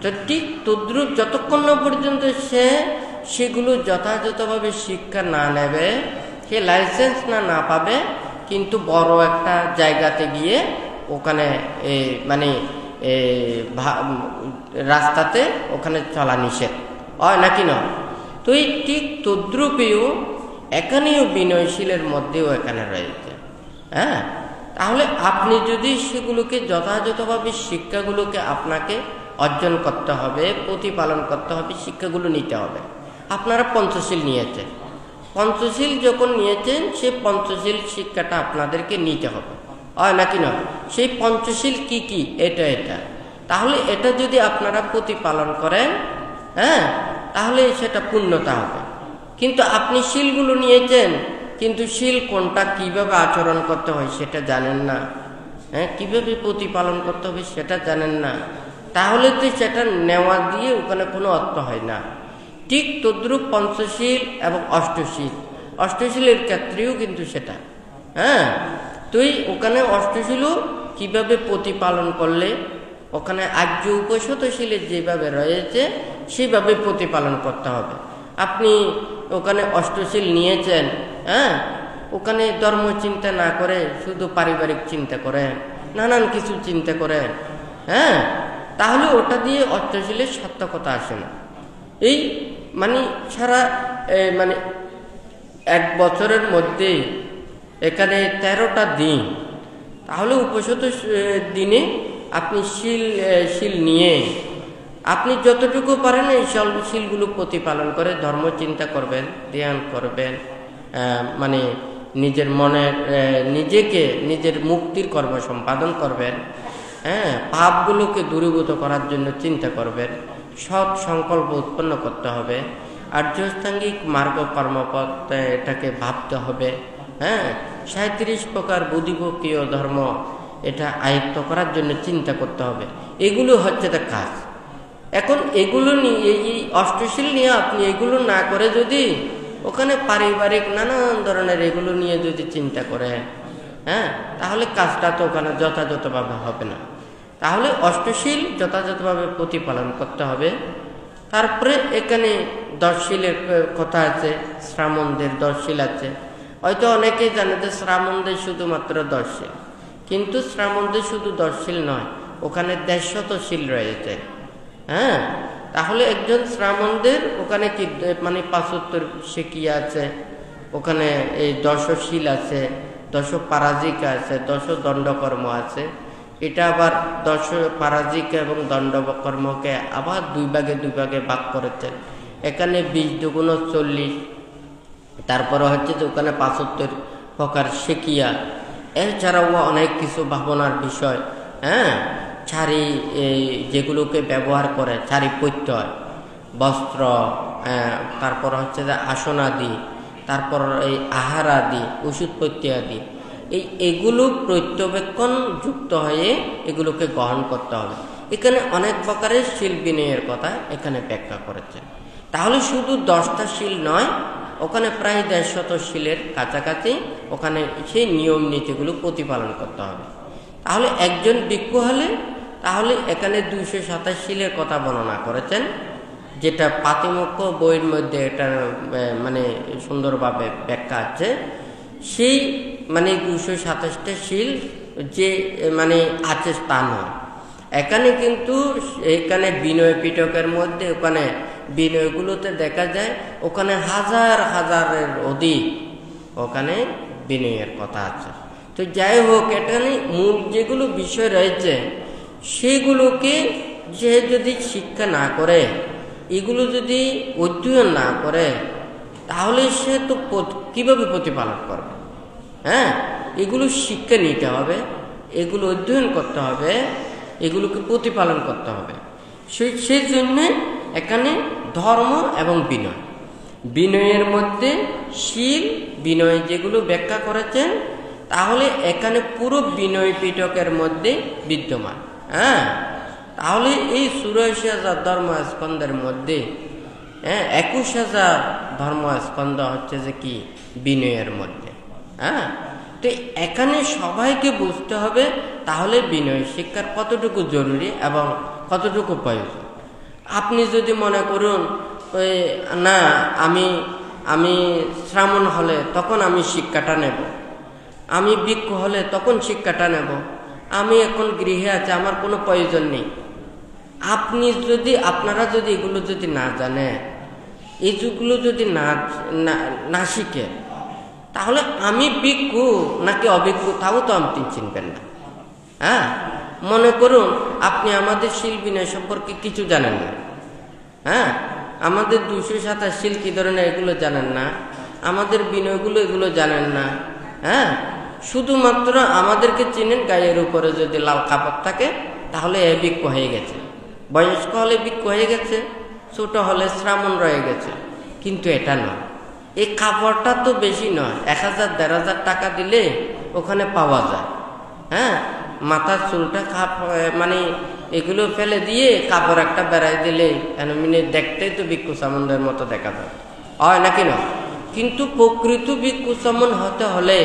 তো ঠিক তদ্রুপ যতক্ষণ না পর্যন্ত সেগুলো যথাযথভাবে শিক্ষা না নেবে, সে লাইসেন্স না পাবে, কিন্তু বড় একটা জায়গাতে গিয়ে ওখানে মানে রাস্তাতে ওখানে চলা নিষেধ, হয় নাকি না? তো এই ঠিক তদ্রুপেও এখানেও বিনয়শীলের মধ্যেও এখানে রয়েছে। তাহলে আপনি যদি সেগুলোকে যথাযথভাবে শিক্ষাগুলোকে আপনাকে অর্জন করতে হবে, প্রতিপালন করতে হবে, শিক্ষাগুলো নিতে হবে। আপনারা পঞ্চশীল নিয়েছেন, পঞ্চশীল যখন নিয়েছেন, সেই পঞ্চশীল শিক্ষাটা আপনাদেরকে নিতে হবে, হয় নাকি না? সেই পঞ্চশীল কি কি, এটা তাহলে এটা যদি আপনারা প্রতিপালন করেন, তাহলে সেটা পূর্ণতা হবে। কিন্তু আপনি শীলগুলো নিয়েছেন, কিন্তু শীল কোনটা, কিভাবে আচরণ করতে হয় সেটা জানেন না, কিভাবে প্রতিপালন করতে হবে সেটা জানেন না, তাহলে তো সেটা নেওয়া দিয়ে ওখানে কোনো অর্থ হয় না। ঠিক তদ্রুপ পঞ্চশীল এবং অষ্টশীলের ক্ষেত্রেও কিন্তু সেটা, তুই ওখানে অষ্টশীলও কিভাবে প্রতিপালন করলে, ওখানে আর্য উপশতশীলের যেভাবে রয়েছে সেভাবে প্রতিপালন করতে হবে। আপনি ওখানে অষ্টশীল নিয়েছেন, ওখানে ধর্ম চিন্তা না করে শুধু পারিবারিক চিন্তা করেন, নানান কিছু চিন্তা করেন, তাহলে ওটা দিয়ে অষ্টশীলের সার্থকতা আসে না। এই মানে সারা মানে এক বছরের মধ্যে এখানে 13টা দিন, তাহলে উপশত দিনে আপনি শীল নিয়ে আপনি যতটুকু পারেন এই শীলগুলো প্রতিপালন করে ধর্ম চিন্তা করবেন, ধ্যান করবেন, মানে নিজের মনের নিজের মুক্তির কর্ম সম্পাদন করবেন, পাপগুলোকে দূরীভূত করার জন্য চিন্তা করবেন, সৎ সংকল্প উৎপন্ন করতে হবে, আর্যস্থাঙ্গিক মার্গ কর্মপথ এটাকে ভাবতে হবে, 37 প্রকার বুদ্ধিভক্তীয় ধর্ম এটা আয়ত্ত করার জন্য চিন্তা করতে হবে। এগুলো হচ্ছে তার কাজ। এখন এগুলো নিয়ে, এই অষ্টশীল নিয়ে আপনি এগুলো না করে যদি ওখানে পারিবারিক নানান ধরনের এগুলো নিয়ে যদি চিন্তা করেন, তাহলে কাজটা তো ওখানে যথাযথভাবে হবে না। তাহলে অষ্টশীল যথাযথভাবে প্রতিপালন করতে হবে। তারপরে এখানে 10 শীলের কথা আছে, শ্রামণদের 10 শীল আছে। হয়তো অনেকেই জানে যে শ্রামণদের শুধুমাত্র 10 শীল, কিন্তু শ্রামণদের শুধু 10 শীল নয়, ওখানে 150 শীল রয়েছে। হ্যাঁ, তাহলে একজন শ্রামণদের ওখানে কি মানে 75 সেকিয়া আছে, ওখানে এই 10 শীল আছে, 10 পারাজিকা আছে, 10 দণ্ডকর্ম আছে। এটা আবার 10 পারাজিকা এবং দণ্ডকর্মকে আবার দুই ভাগে ভাগ করেছেন। এখানে 20 দুগুণ 40, তারপরে হচ্ছে যে ওখানে 75 প্রকার সেকিয়া। এছাড়াও অনেক কিছু ভাবনার বিষয়। হ্যাঁ, ছাড়ি যেগুলোকে ব্যবহার করে, ছাড়ি প্রত্যয়, বস্ত্র, তারপর হচ্ছে যে আসনাদি, তারপর এই আহার আদি, ওষুধ প্রত্যয় আদি, এগুলো প্রত্যবেক্ষণ যুক্ত হয়ে এগুলোকে গ্রহণ করতে হবে। এখানে অনেক প্রকারের শীল বিনয়ের কথা এখানে ব্যাখ্যা করেছেন। তাহলে শুধু 10টা শীল নয়, ওখানে প্রায় 150 শীলের কাছাকাছি ওখানে সেই নিয়ম নীতিগুলো প্রতিপালন করতে হবে। তাহলে একজন ভিক্ষু হলে তাহলে এখানে 227 শীলের কথা বর্ণনা করেছেন, যেটা পাতিমুখ্য বইয়ের মধ্যে এটা মানে সুন্দরভাবে ব্যাখ্যা আছে। সেই মানে 227টা শীল যে মানে আছে তা নয়। এখানে কিন্তু এখানে বিনয় পিটকের মধ্যে ওখানে বিনয়গুলোতে দেখা যায় ওখানে হাজারের অধিক ওখানে বিনয়ের কথা আছে। তো যাই হোক, এখানে মূল যেগুলো বিষয় রয়েছে সেগুলোকে যে যদি শিক্ষা না করে, এগুলো যদি অধ্যয়ন না করে, তাহলে সে তো কিভাবে প্রতিপালন করবে? হ্যাঁ, এগুলো শিক্ষা নিতে হবে, এগুলো অধ্যয়ন করতে হবে, এগুলোকে প্রতিপালন করতে হবে। সেই জন্য এখানে ধর্ম এবং বিনয়, বিনয়ের মধ্যে শীল বিনয় যেগুলো ব্যাখ্যা করেছেন, তাহলে এখানে পুরো বিনয় পিটকের মধ্যে বিদ্যমান। হ্যাঁ, তাহলে এই 84,000 ধর্মস্কন্ধের মধ্যে 21,000 ধর্মস্কন্ধ হচ্ছে যে কি বিনয়ের মধ্যে। হ্যাঁ, তো এখানে সবাইকে বুঝতে হবে তাহলে বিনয় শিক্ষার কতটুকু জরুরি এবং কতটুকু প্রয়োজন। আপনি যদি মনে করুন না আমি শ্রামণ হলে তখন আমি শিক্ষাটা নেব, আমি ভিক্ষু হলে তখন শিক্ষাটা নেব, আমি এখন গৃহে আছে আমার কোনো প্রয়োজন নেই। আপনারা যদি এগুলো যদি না জানে, এইগুলো যদি না শিখে, তাহলে আমি ভিক্ষু নাকি অভিজ্ঞ তাও তো আপনি চিনবেন না। হ্যাঁ, মনে করুন আপনি আমাদের শীল বিনয় সম্পর্কে কিছু জানেন না। হ্যাঁ, আমাদের 227 শীল কি ধরনের এগুলো জানেন না, আমাদের বিনয়গুলো এগুলো জানেন না। হ্যাঁ, শুধুমাত্র আমাদেরকে চিনেন গায়ের উপরে যদি লাল কাপড় থাকে তাহলে এ ভিক্ষু হয়ে গেছে, বয়স্ক হলে ভিক্ষু হয়ে গেছে, ছোট হলে শ্রামণ রয়ে গেছে। কিন্তু এটা নয়, এই কাপড়টা তো বেশি নয়, 1,000-1,500 টাকা দিলে ওখানে পাওয়া যায়। হ্যাঁ, মাথার চুলটা মানে এগুলো ফেলে দিয়ে কাপড় একটা বেড়াই দিলে দেখতেই তো ভিক্ষু সামনের মতো দেখা যায়, হয় নাকি না? কিন্তু প্রকৃত ভিক্ষু সামন হতে হলে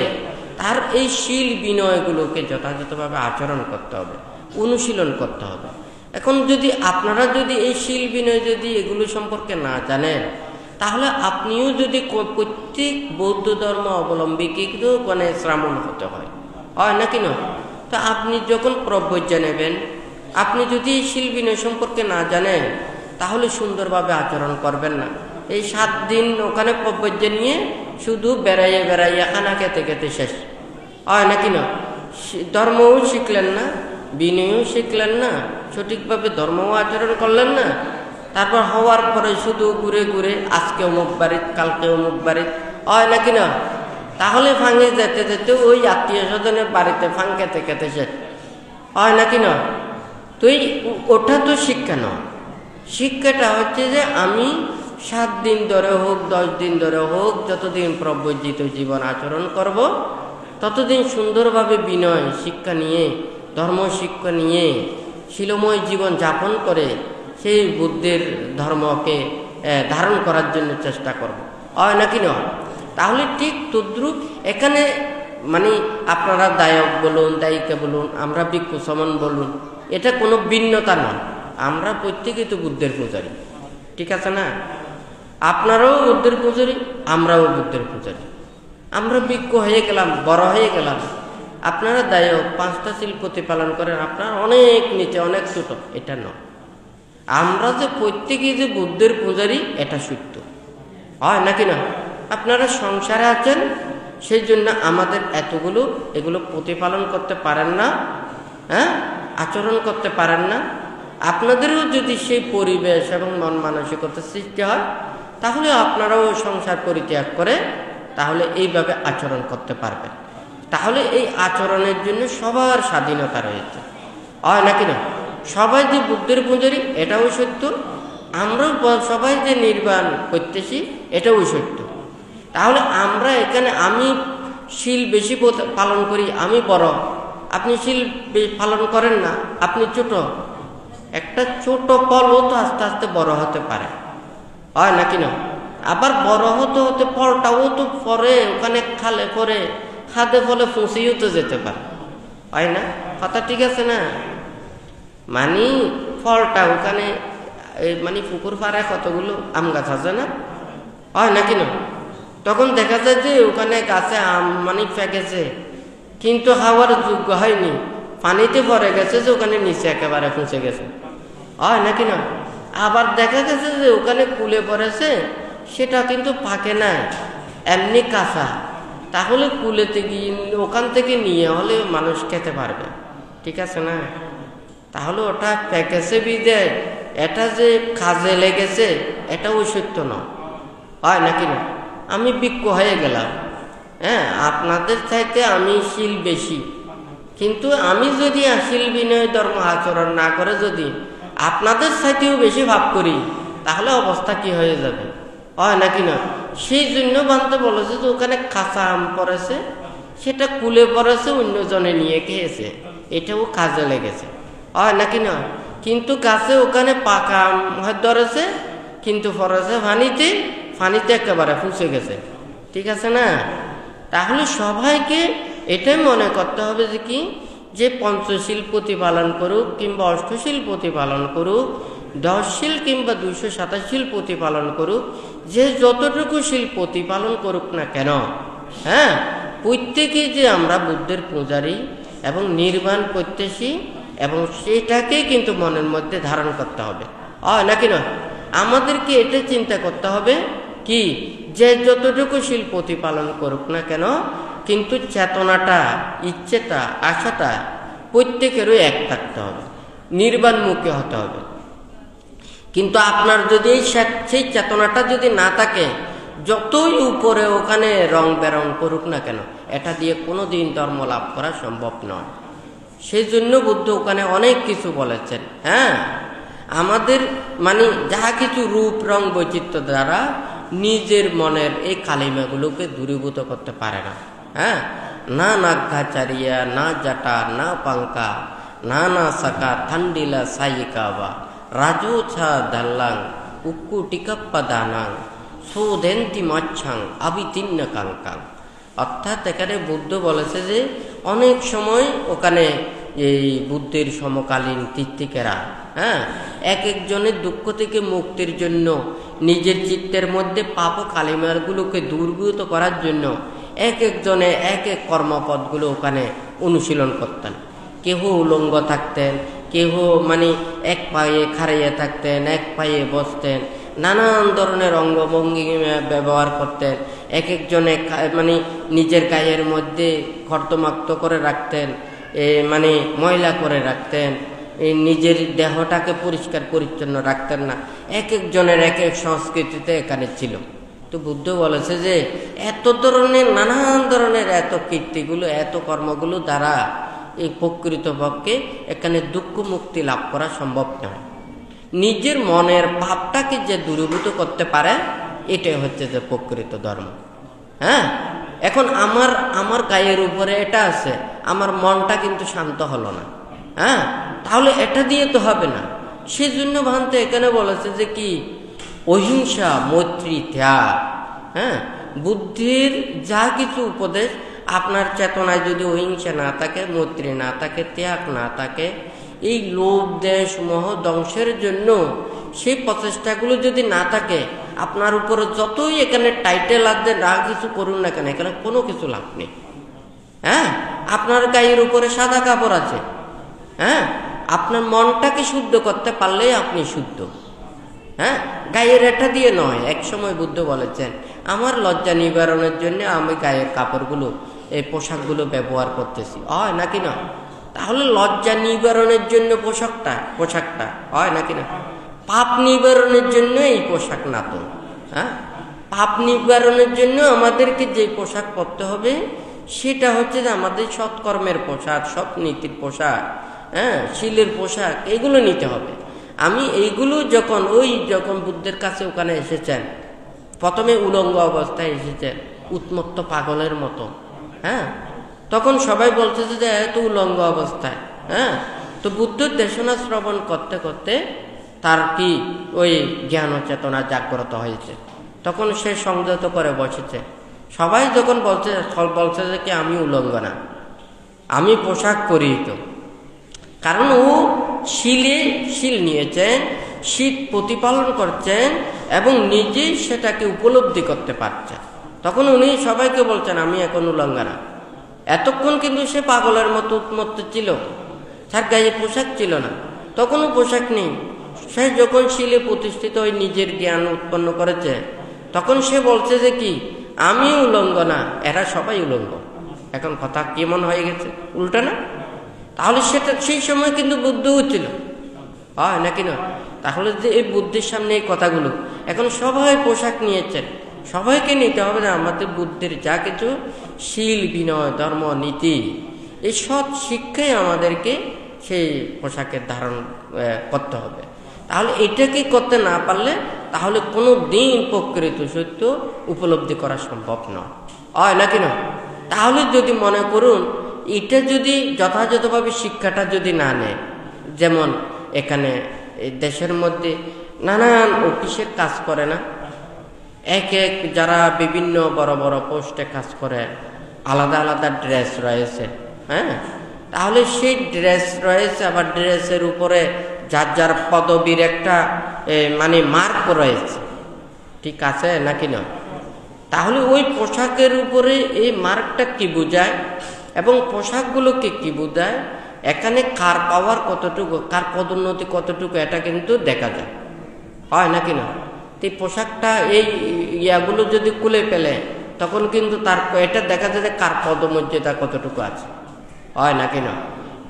তার এই শীল বিনয়গুলোকে যথাযথভাবে আচরণ করতে হবে, অনুশীলন করতে হবে। এখন যদি আপনারা যদি এই শীল বিনয় যদি এগুলো সম্পর্কে না জানেন, তাহলে আপনিও যদি প্রত্যেক বৌদ্ধ ধর্ম অবলম্বীকে মানে শ্রামণ হতে হয় নাকি না? তা আপনি যখন প্রব্রজ্ঞা নেবেন, আপনি যদি এই শীল বিনয় সম্পর্কে না জানেন, তাহলে সুন্দরভাবে আচরণ করবেন না। এই 7 দিন ওখানে প্রব্রজ্ঞা নিয়ে শুধু বেড়াইয়া খানা খেতে শেষ হয় নাকি না? ধর্মও শিখলেন না, বিনয়ও শিখলেন না, সঠিকভাবে ধর্মও আচরণ করলেন না। তারপর হওয়ার পরে শুধু ঘুরে আজকে অমুক বাড়িত কালকে অমুক বাড়িত, হয় নাকি না? তাহলে ভাঙে যেতে ওই আত্মীয় স্বজনের বাড়িতে ফাং খেতে শেষ হয় নাকি না? তো ওটা তো শিক্ষা নয়। শিক্ষাটা হচ্ছে যে আমি 7 দিন ধরে হোক 10 দিন ধরে হোক যতদিন প্রব্রজিত জীবন আচরণ করব, ততদিন সুন্দরভাবে বিনয় শিক্ষা নিয়ে, ধর্ম শিক্ষা নিয়ে শিলময় জীবন যাপন করে সেই বুদ্ধের ধর্মকে ধারণ করার জন্য চেষ্টা করব, হয় নাকি নয়? তাহলে ঠিক তদ্রুপ এখানে মানে আপনারা দায়ক বলুন, দায়িকা বলুন, আমরা ভিক্ষু সমন বলুন, এটা কোনো ভিন্নতা নয়। আমরা প্রত্যেকেই তো বুদ্ধের পূজারী, ঠিক আছে না? আপনারাও বুদ্ধের পূজারী, আমরাও বুদ্ধের পূজারী। আমরা বিজ্ঞ হয়ে গেলাম, বড় হয়ে গেলাম, আপনারা দায়ক 5টা শিল প্রতিপালন করেন, আপনারা অনেক নিচে, অনেক ছোট, এটা নয়। আমরা যে প্রত্যেকেই যে বুদ্ধের পূজারী এটা সত্য, হয় নাকি না? আপনারা সংসারে আছেন, সেই জন্য আমাদের এগুলো প্রতিপালন করতে পারেন না, হ্যাঁ, আচরণ করতে পারেন না। আপনাদেরও যদি সেই পরিবেশ এবং মন মানসিকতা সৃষ্টি হয়, তাহলে আপনারাও সংসার পরিত্যাগ করে তাহলে এইভাবে আচরণ করতে পারবেন। তাহলে এই আচরণের জন্য সবার স্বাধীনতা রয়েছে, হয় নাকি না? সবাই যে বুদ্ধের পূজারী এটাও সত্য, আমরাও সবাই যে নির্বাণ করতেছি এটাও সত্য। তাহলে আমরা এখানে আমি শিল বেশি পালন করি, আমি বড়, আপনি শিল পালন করেন না, আপনি ছোট। একটা ছোট ফলও তো আস্তে আস্তে বড় হতে পারে, হয় নাকি না? আবার বড় হতে হতে ফলটাও তো পরে ওখানে খাদে ফলে ফুঁসিও তো যেতে পারে, হয় না? কথা ঠিক আছে না? মানে ফলটা ওখানে মানে পুকুর পাড়ায় কতগুলো আম গাছ আছে না, হয় নাকি না? তখন দেখা যায় যে ওখানে গাছে আম মানে ফেঁকেছে, কিন্তু খাওয়ার যোগ্য হয়নি, পানিতে ভরে গেছে যে ওখানে নিচে একেবারে পৌঁছে গেছে, হয় নাকি না? আবার দেখা গেছে যে ওখানে কুলে পড়েছে, সেটা কিন্তু পাকে নাই, এমনি কাঁচা। তাহলে কুলেতে গিয়ে ওখান থেকে নিয়ে হলে মানুষ খেতে পারবে, ঠিক আছে না? তাহলে ওটা পেকেছে বিদে এটা যে কাজে লেগেছে এটাও সত্য নয়, হয় নাকি না? আমি বিজ্ঞ হয়ে গেলাম, হ্যাঁ, আপনাদের চাইতে আমি শিল বেশি, কিন্তু আমি যদি শিল বিনয় ধর্ম আচরণ না করে যদি আপনাদের চাইতেও বেশি ভাব করি, তাহলে অবস্থা কি হয়ে যাবে, হয় নাকি না? সেই জন্য বানতে বলেছে যে ওখানে কাঁচা আম পড়েছে, সেটা কুলে পড়েছে, অন্যজনে নিয়ে খেয়েছে, এটাও কাজে লেগেছে, হয় নাকি না? কিন্তু গাছে ওখানে পাকা আম ধরেছে, কিন্তু পড়েছে পানিতে একেবারে ফুঁসে গেছে, ঠিক আছে না? তাহলে সবাইকে এটাই মনে করতে হবে যে কি, যে পঞ্চশীল প্রতিপালন করুক কিংবা অষ্টশীল প্রতিপালন করুক, 10 শীল কিংবা 227 শীল প্রতিপালন করুক, যে যতটুকু শীল প্রতিপালন করুক না কেন, হ্যাঁ, প্রত্যেকেই যে আমরা বুদ্ধের পূজারী এবং নির্বাণ করতেছি, এবং সেটাকেই কিন্তু মনের মধ্যে ধারণ করতে হবে, হয় নাকি না? আমাদেরকে এটা চিন্তা করতে হবে কি, যে যতটুকু শীল প্রতিপালন করুক না কেন, কিন্তু চেতনাটা, ইচ্ছেটা, আশাটা প্রত্যেকেরই এক থাকতে হবে, নির্বাণমুখী হতে হবে। কিন্তু আপনার যদি সেই চেতনাটা যদি না থাকে, যতই উপরে ওখানে রং বেরং করুক না কেন, এটা দিয়ে কোনোদিন ধর্ম লাভ করা সম্ভব নয়। সেই জন্য বুদ্ধ ওখানে অনেক কিছু বলেছেন, হ্যাঁ, আমাদের মানে যাহা কিছু রূপ রং বৈচিত্র্য দ্বারা নিজের মনের এই কালিমাগুলোকে দূরীভূত করতে পারে না, হ্যাঁ, না নাগাচারিয়া, না জাটা, না পাঙ্কা, না সাকা থান্ডিলা সাইকাবা রাজু ছা দাল্লাং উক্কু টিকাপ্পা দানাং সৌধেন্তি মাচ্ছাং আবিতিন্ন কাঙ্কাং। অর্থাৎ এখানে বুদ্ধ বলেছে যে অনেক সময় ওখানে এই বুদ্ধের সমকালীন তীর্থিকেরা, হ্যাঁ, এক একজনের দুঃখ থেকে মুক্তির জন্য নিজের চিত্তের মধ্যে পাপ কালিমারগুলোকে দূরীভূত করার জন্য এক একজনে এক এক কর্মপদগুলো ওখানে অনুশীলন করতেন। কেহ উলঙ্গ থাকতেন, কেহ মানে এক পায়ে খাড়াইয়া থাকতেন, এক পায়ে বসতেন, নানান ধরনের অঙ্গভঙ্গি ব্যবহার করতেন। এক একজনে মানে নিজের গায়ের মধ্যে কর্তমাক্ত করে রাখতেন, মানে ময়লা করে রাখতেন, নিজের দেহটাকে পরিষ্কার পরিচ্ছন্ন রাখতেন না। এক একজনের এক এক সংস্কৃতিতে এখানে ছিল। তো বুদ্ধ বলেছে যে এত ধরনের নানান ধরনের এত কীর্তিগুলো, এত কর্মগুলো দ্বারা এই প্রকৃতপক্ষে এখানে দুঃখ মুক্তি লাভ করা সম্ভব নয়। নিজের মনের ভাবটাকে যে দূরীভূত করতে পারে, এটাই হচ্ছে যে প্রকৃত ধর্ম। হ্যাঁ, এখন আমার গায়ের উপরে এটা আছে, আমার মনটা কিন্তু শান্ত হলো না, হ্যাঁ, তাহলে এটা দিয়ে তো হবে না। সেজন্য ভান্তে এখানে বলেছে যে কি, অহিংসা, মৈত্রী, ত্যাগ। হ্যাঁ, বুদ্ধির যা কিছু উপদেশ, আপনার চেতনায় যদি অহিংসা না থাকে, মৈত্রী না থাকে, ত্যাগ না থাকে, এই লোভ দেশ মোহ ধ্বংসের জন্য সেই প্রচেষ্টাগুলো যদি না থাকে, আপনার উপরে যতই এখানে টাইটেল আছে না কিছু করুন না কেন, এখানে কোনো কিছু লাভ নেই। হ্যাঁ, আপনার গায়ের উপরে সাদা কাপড় আছে, হ্যাঁ, আপনার মনটাকে শুদ্ধ করতে পারলেই আপনি শুদ্ধ। হ্যাঁ, গায়ের এটা দিয়ে নয়। এক সময় বুদ্ধ বলেছেন, আমার লজ্জা নিবারণের জন্য আমি গায়ের কাপড়গুলো, এই পোশাকগুলো ব্যবহার করতেছি, হয় নাকি না? তাহলে লজ্জা নিবারণের জন্য পোশাকটা হয় নাকি না? পাপ নিবারণের জন্য এই পোশাক না তো। হ্যাঁ, পাপ নিবারণের জন্য আমাদেরকে যে পোশাক পরতে হবে সেটা হচ্ছে যে আমাদের সৎকর্মের পোশাক, সৎ নীতির পোশাক, হ্যাঁ, শীলের পোশাক, এগুলো নিতে হবে। আমি এইগুলো যখন বুদ্ধের কাছে ওখানে এসেছেন, প্রথমে উলঙ্গ অবস্থায় এসেছেন, উন্মত্ত পাগলের মতো। হ্যাঁ, তখন সবাই বলছে যে এত উলঙ্গ অবস্থায়। হ্যাঁ, তো বুদ্ধের দেশনা শ্রবণ করতে করতে তার কি ওই জ্ঞান চেতনা জাগ্রত হয়েছে। তখন সে সংযত করে বসেছে। সবাই যখন বলছে যে কি আমি উলঙ্গ না, আমি পোশাক করি, তো কারণ ও শীল নিয়েছেন, শীত প্রতিপালন করছেন এবং নিজেই সেটাকে উপলব্ধি করতে পারছেন। তখন উনি সবাইকে বলছেন আমি এখন উলঙ্গ না। এতক্ষণ কিন্তু সে পাগলের মতো উন্মত্ত ছিল, তার গায়ে পোশাক ছিল না, তখনও পোশাক নেই। সে যখন শীলে প্রতিষ্ঠিত হয়ে নিজের জ্ঞান উৎপন্ন করেছে, তখন সে বলছে যে কি আমি উলঙ্গ না, এরা সবাই উলঙ্গ। এখন কথা কেমন হয়ে গেছে, উল্টা না? তাহলে সেটা সেই সময় কিন্তু বুদ্ধও ছিল, হয় নাকি না? তাহলে যে এই বুদ্ধির সামনে এই কথাগুলো, এখন সবাই পোশাক নিয়েছেন, সবাইকে নিতে হবে যে আমাদের বুদ্ধির যা কিছু শীল, বিনয়, ধর্ম, নীতি, এই সৎ শিক্ষাই আমাদেরকে সেই পোশাকের ধারণ করতে হবে। তাহলে এটাকে করতে না পারলে তাহলে কোনো দিন প্রকৃত সত্য উপলব্ধি করা সম্ভব নয়, হয় নাকি না? তাহলে যদি মনে করুন এটা যদি যথাযথভাবে শিক্ষাটা যদি না নেয়, যেমন এখানে দেশের মধ্যে নানান অফিসের কাজ করে না, এক যারা বিভিন্ন বড় বড় পোস্টে কাজ করে, আলাদা আলাদা ড্রেস রয়েছে। হ্যাঁ, তাহলে সেই ড্রেস রয়েছে, আবার ড্রেসের উপরে যার যার পদবীর একটা মানে মার্ক রয়েছে, ঠিক আছে নাকি না? তাহলে ওই পোশাকের উপরে এই মার্কটা কি বোঝায় এবং পোশাকগুলোকে কি বোঝায়, এখানে কার পাওয়ার কতটুকু, কার পদোন্নতি কতটুকু, এটা কিন্তু দেখা যায়, হয় নাকি না? এই পোশাকটা এই ইয়াগুলো যদি খুলে ফেলে তখন কিন্তু তার এটা দেখা যায় যে কার পদমর্যাদা কতটুকু আছে, হয় নাকি না?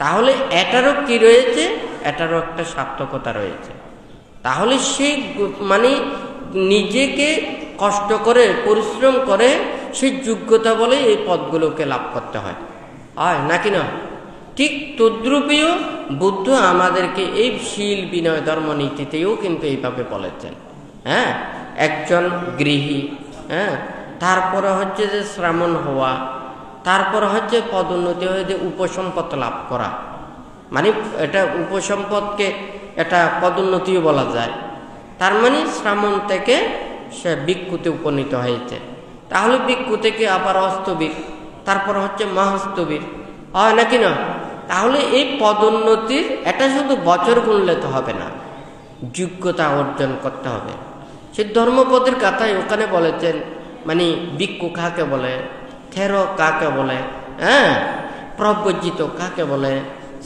তাহলে এটারও কি রয়েছে, এটারও একটা সার্থকতা রয়েছে। তাহলে সেই মানে নিজেকে কষ্ট করে পরিশ্রম করে সেই যোগ্যতা বলে এই পদগুলোকে লাভ করতে হয়, হয় নাকি না? ঠিক তদ্রূপীয় বুদ্ধ আমাদেরকে এই শীল, বিনয়, ধর্ম, নীতিতেও কিন্তু এইভাবে বলেছেন। হ্যাঁ, একজন গৃহী, হ্যাঁ, তারপরে হচ্ছে যে শ্রামণ হওয়া, তারপরে হচ্ছে পদোন্নতি হয়ে যে উপসম্পদ লাভ করা, মানে এটা উপসম্পদকে এটা পদোন্নতিও বলা যায়। তার মানে শ্রামণ থেকে সে ভিক্ষুতে উপনীত হয়েছে, তাহলে ভিক্ষু থেকে আবার হস্তবীর, তারপর হচ্ছে মহস্তবীর, হয় নাকি না? তাহলে এই পদোন্নতির এটা শুধু বছর গুনলে তো হবে না, যোগ্যতা অর্জন করতে হবে। সে ধর্মপদের কথায় ওখানে বলেছেন, মানে ভিক্ষু কাকে বলে, থের কাকে বলে, হ্যাঁ, প্রব্রজিত কাকে বলে,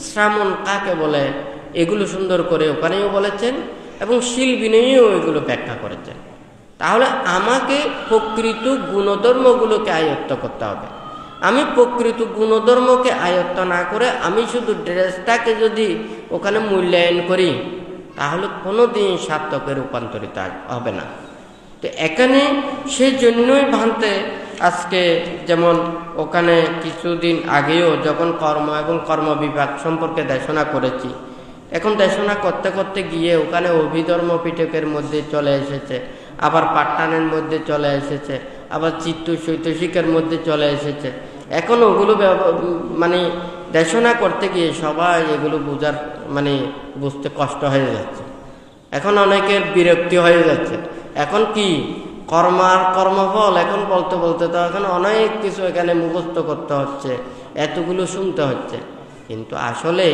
শ্রামণ কাকে বলে, এগুলো সুন্দর করে ওখানেও বলেছেন এবং শীল বিনয়েও এগুলো ব্যাখ্যা করেছেন। তাহলে আমাকে প্রকৃত গুণধর্মগুলোকে আয়ত্ত করতে হবে। আমি প্রকৃত গুণধর্মকে আয়ত্ত না করে আমি শুধু ড্রেসটাকে যদি ওখানে মূল্যায়ন করি তাহলে কোনো দিন সার্থকে রূপান্তরিত হবে না। তো এখানে সেই জন্যই ভান্তে আজকে যেমন ওখানে কিছুদিন আগেও যখন কর্ম এবং কর্মবিভাগ সম্পর্কে দেশনা করেছি, এখন দেশনা করতে করতে গিয়ে ওখানে অভিধর্ম পিটকের মধ্যে চলে এসেছে, আবার পাট্টানের মধ্যে চলে এসেছে, আবার চিত্ত চৈতসিকের মধ্যে চলে এসেছে। এখন ওগুলো মানে দেশনা করতে গিয়ে সবাই এগুলো বোঝার মানে বুঝতে কষ্ট হয়ে যাচ্ছে, এখন অনেকের বিরক্তি হয়ে যাচ্ছে। এখন কি কর্ম আর কর্মফল এখন বলতে বলতে তো এখন অনেক কিছু এখানে মুখস্থ করতে হচ্ছে, এতগুলো শুনতে হচ্ছে। কিন্তু আসলে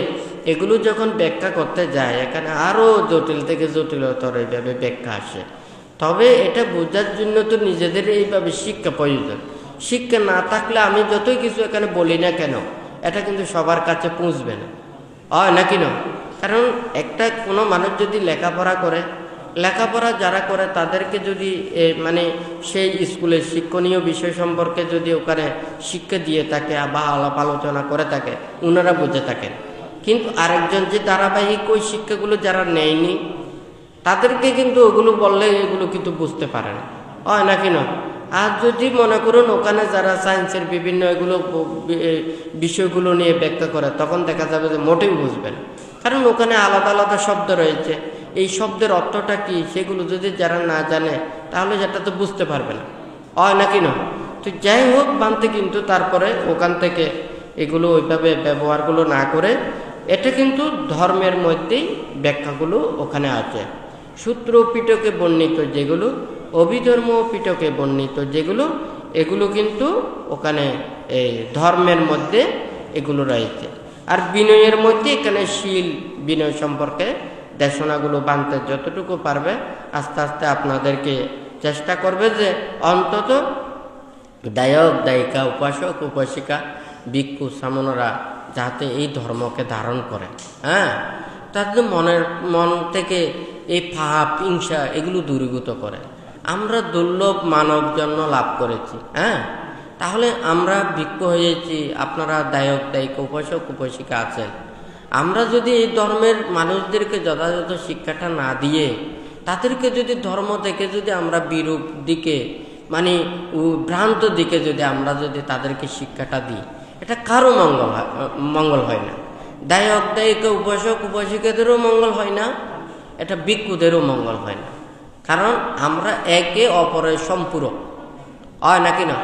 এগুলো যখন ব্যাখ্যা করতে যায় এখানে আরও জটিল থেকে জটিলতর এইভাবে ব্যাখ্যা আসে। তবে এটা বোঝার জন্য তো নিজেদের এইভাবে শিক্ষা প্রয়োজন। শিক্ষা না থাকলে আমি যতই কিছু এখানে বলি না কেন এটা কিন্তু সবার কাছে পৌঁছবে না, হয় নাকি না? কারণ একটা কোনো মানুষ যদি লেখাপড়া করে, লেখাপড়া যারা করে তাদেরকে যদি মানে সেই স্কুলের শিক্ষণীয় বিষয় সম্পর্কে যদি ওখানে শিক্ষা দিয়ে থাকে বা আলাপ আলোচনা করে থাকে, ওনারা বুঝে থাকেন। কিন্তু আরেকজন যে ধারাবাহিক ওই শিক্ষাগুলো যারা নেয়নি তাদেরকে কিন্তু ওগুলো বললে এগুলো কিন্তু বুঝতে পারে না, হয় নাকি না? আর যদি মনে করুন ওখানে যারা সায়েন্সের বিভিন্ন এগুলো বিষয়গুলো নিয়ে ব্যাখ্যা করে, তখন দেখা যাবে যে মোটেই বুঝবে না। কারণ ওখানে আলাদা আলাদা শব্দ রয়েছে, এই শব্দের অর্থটা কি সেগুলো যদি যারা না জানে তাহলে সেটা তো বুঝতে পারবে না, হয় নাকি না? তো যাই হোক, বানতে কিন্তু তারপরে ওখান থেকে এগুলো ওইভাবে ব্যবহারগুলো না করে, এটা কিন্তু ধর্মের মধ্যেই ব্যাখ্যাগুলো ওখানে আছে। সূত্র পিটকে বর্ণিত যেগুলো, অভিধর্ম পিটকে বর্ণিত যেগুলো, এগুলো কিন্তু ওখানে এই ধর্মের মধ্যে এগুলো রয়েছে। আর বিনয়ের মধ্যে এখানে শীল বিনয় সম্পর্কে দেশনাগুলো বানতে যতটুকু পারবে আস্তে আস্তে আপনাদেরকে চেষ্টা করবে যে অন্তত দায়ক দায়িকা, উপাসক উপাসিকা, ভিক্ষু সামনরা যাতে এই ধর্মকে ধারণ করে, তাদের মন থেকে এই পাপ হিংসা এগুলো দূরীভূত করে। আমরা দুর্লভ মানব জন্ম লাভ করেছি, তাহলে আমরা ভিক্ষু হয়েছি, আপনারা দায়ক দায়িকা উপাসক উপাসিকা আছেন। আমরা যদি এই ধর্মের মানুষদেরকে যথাযথ শিক্ষাটা না দিয়ে তাদেরকে যদি ধর্ম থেকে যদি আমরা বিরূপ দিকে মানে ভ্রান্ত দিকে যদি আমরা যদি তাদেরকে শিক্ষাটা দিই, এটা কারো মঙ্গল হয় না। দায়ক দায়িকা উপাসক উপাসিকাদেরও মঙ্গল হয় না, এটা ভিক্ষুদেরও মঙ্গল হয় না। কারণ আমরা একে অপরের সম্পূরক, হয় নাকি না?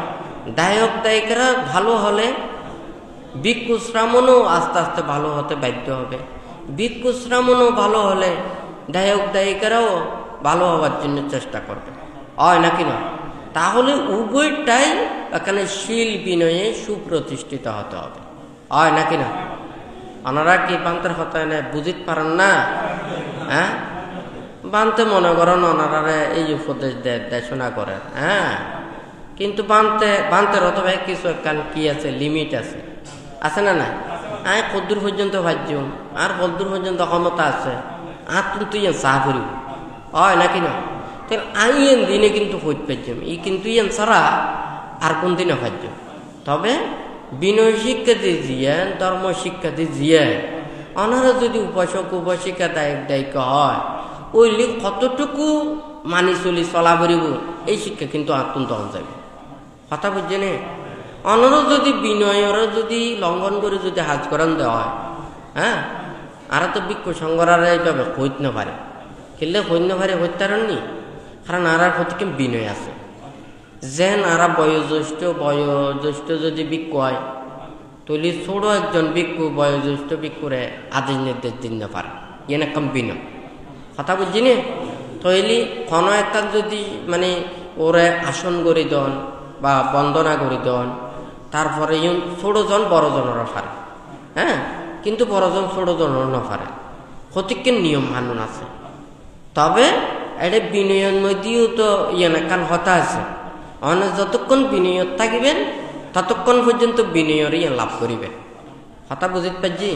দায়ক দায়িকারা ভালো হলে ভিক্ষু শ্রামণও আস্তে আস্তে ভালো হতে বাধ্য হবে, ভিক্ষু শ্রামণও ভালো হলে দায়ক দায়িকারাও ভালো হওয়ার জন্য চেষ্টা করবে, হয় নাকি না? তাহলে উভয়টাই এখানে শীল বিনয়ে সুপ্রতিষ্ঠিত হতে হবে, হয় নাকি না? ওনারা কি বান্তের কথা বুঝিতে পারেন না? বানতে মনে করেন ওনারা এই উপদেশ দেশনা করেন, কিন্তু বান্তের অথবা কিছু একখান কি আছে, লিমিট আছে না নাই? কদ্দুর পর্যন্ত ভাজ্যম আর কদ্দুর পর্যন্ত ক্ষমতা আছে, আর তুই চাহ করিব, হয় নাকি না? আইন দিনে কিন্তু হইতে পারছম, ই কিন্তু ইয়েন ছাড়া আর কোন দিনে ভাজ্য। তবে বিনয় শিক্ষা দিয়ে জিয়েন, ধর্ম শিক্ষা দিয়ে জিয়েন, ওনারা যদি উপাসক উপাসিকা দায়ক দায়িকা হয়, ওইলি কতটুকু মানি চলা করিব এই শিক্ষা কিন্তু অত্যন্ত যাবে, কথা বুঝছে নে? অনরও যদি বিনয়ের যদি লঙ্ঘন করে যদি হাজ করান দেওয়া হয়, আর তো ভিক্ষু সংগরার এইভাবে হইত না পারে, খেললে হইত না পারে, হইতারণনি। কারণ আর প্রতি বিনয় আছে, যেন আর বয়োজ্যেষ্ঠ যদি ভিক্ষু হয়, তৈলি ছোট একজন ভিক্ষু বয়োজ্যেষ্ঠ ভিক্ষুরে আদেশ নির্দেশ দিন না পারে, ইয়ে একদম বিনয়, কথা বুঝছি নে? তৈলি কোনো একটা যদি মানে ওরে আসন গড়ি দন বা বন্দনা গড়ি দন, তারপরে ছোটজন বড়জনেরও পারে, কিন্তু বড়জন ছোটজনের না পারে, প্রত্যেকের নিয়ম মানুন আছে। তবে এটা বিনয়ের মধ্যেও তো একখান হতা আছে, অনেক যতক্ষণ বিনয়ত থাকিবেন ততক্ষণ পর্যন্ত বিনয়ের লাভ করিবেন, কথা বুঝিতে পারছি?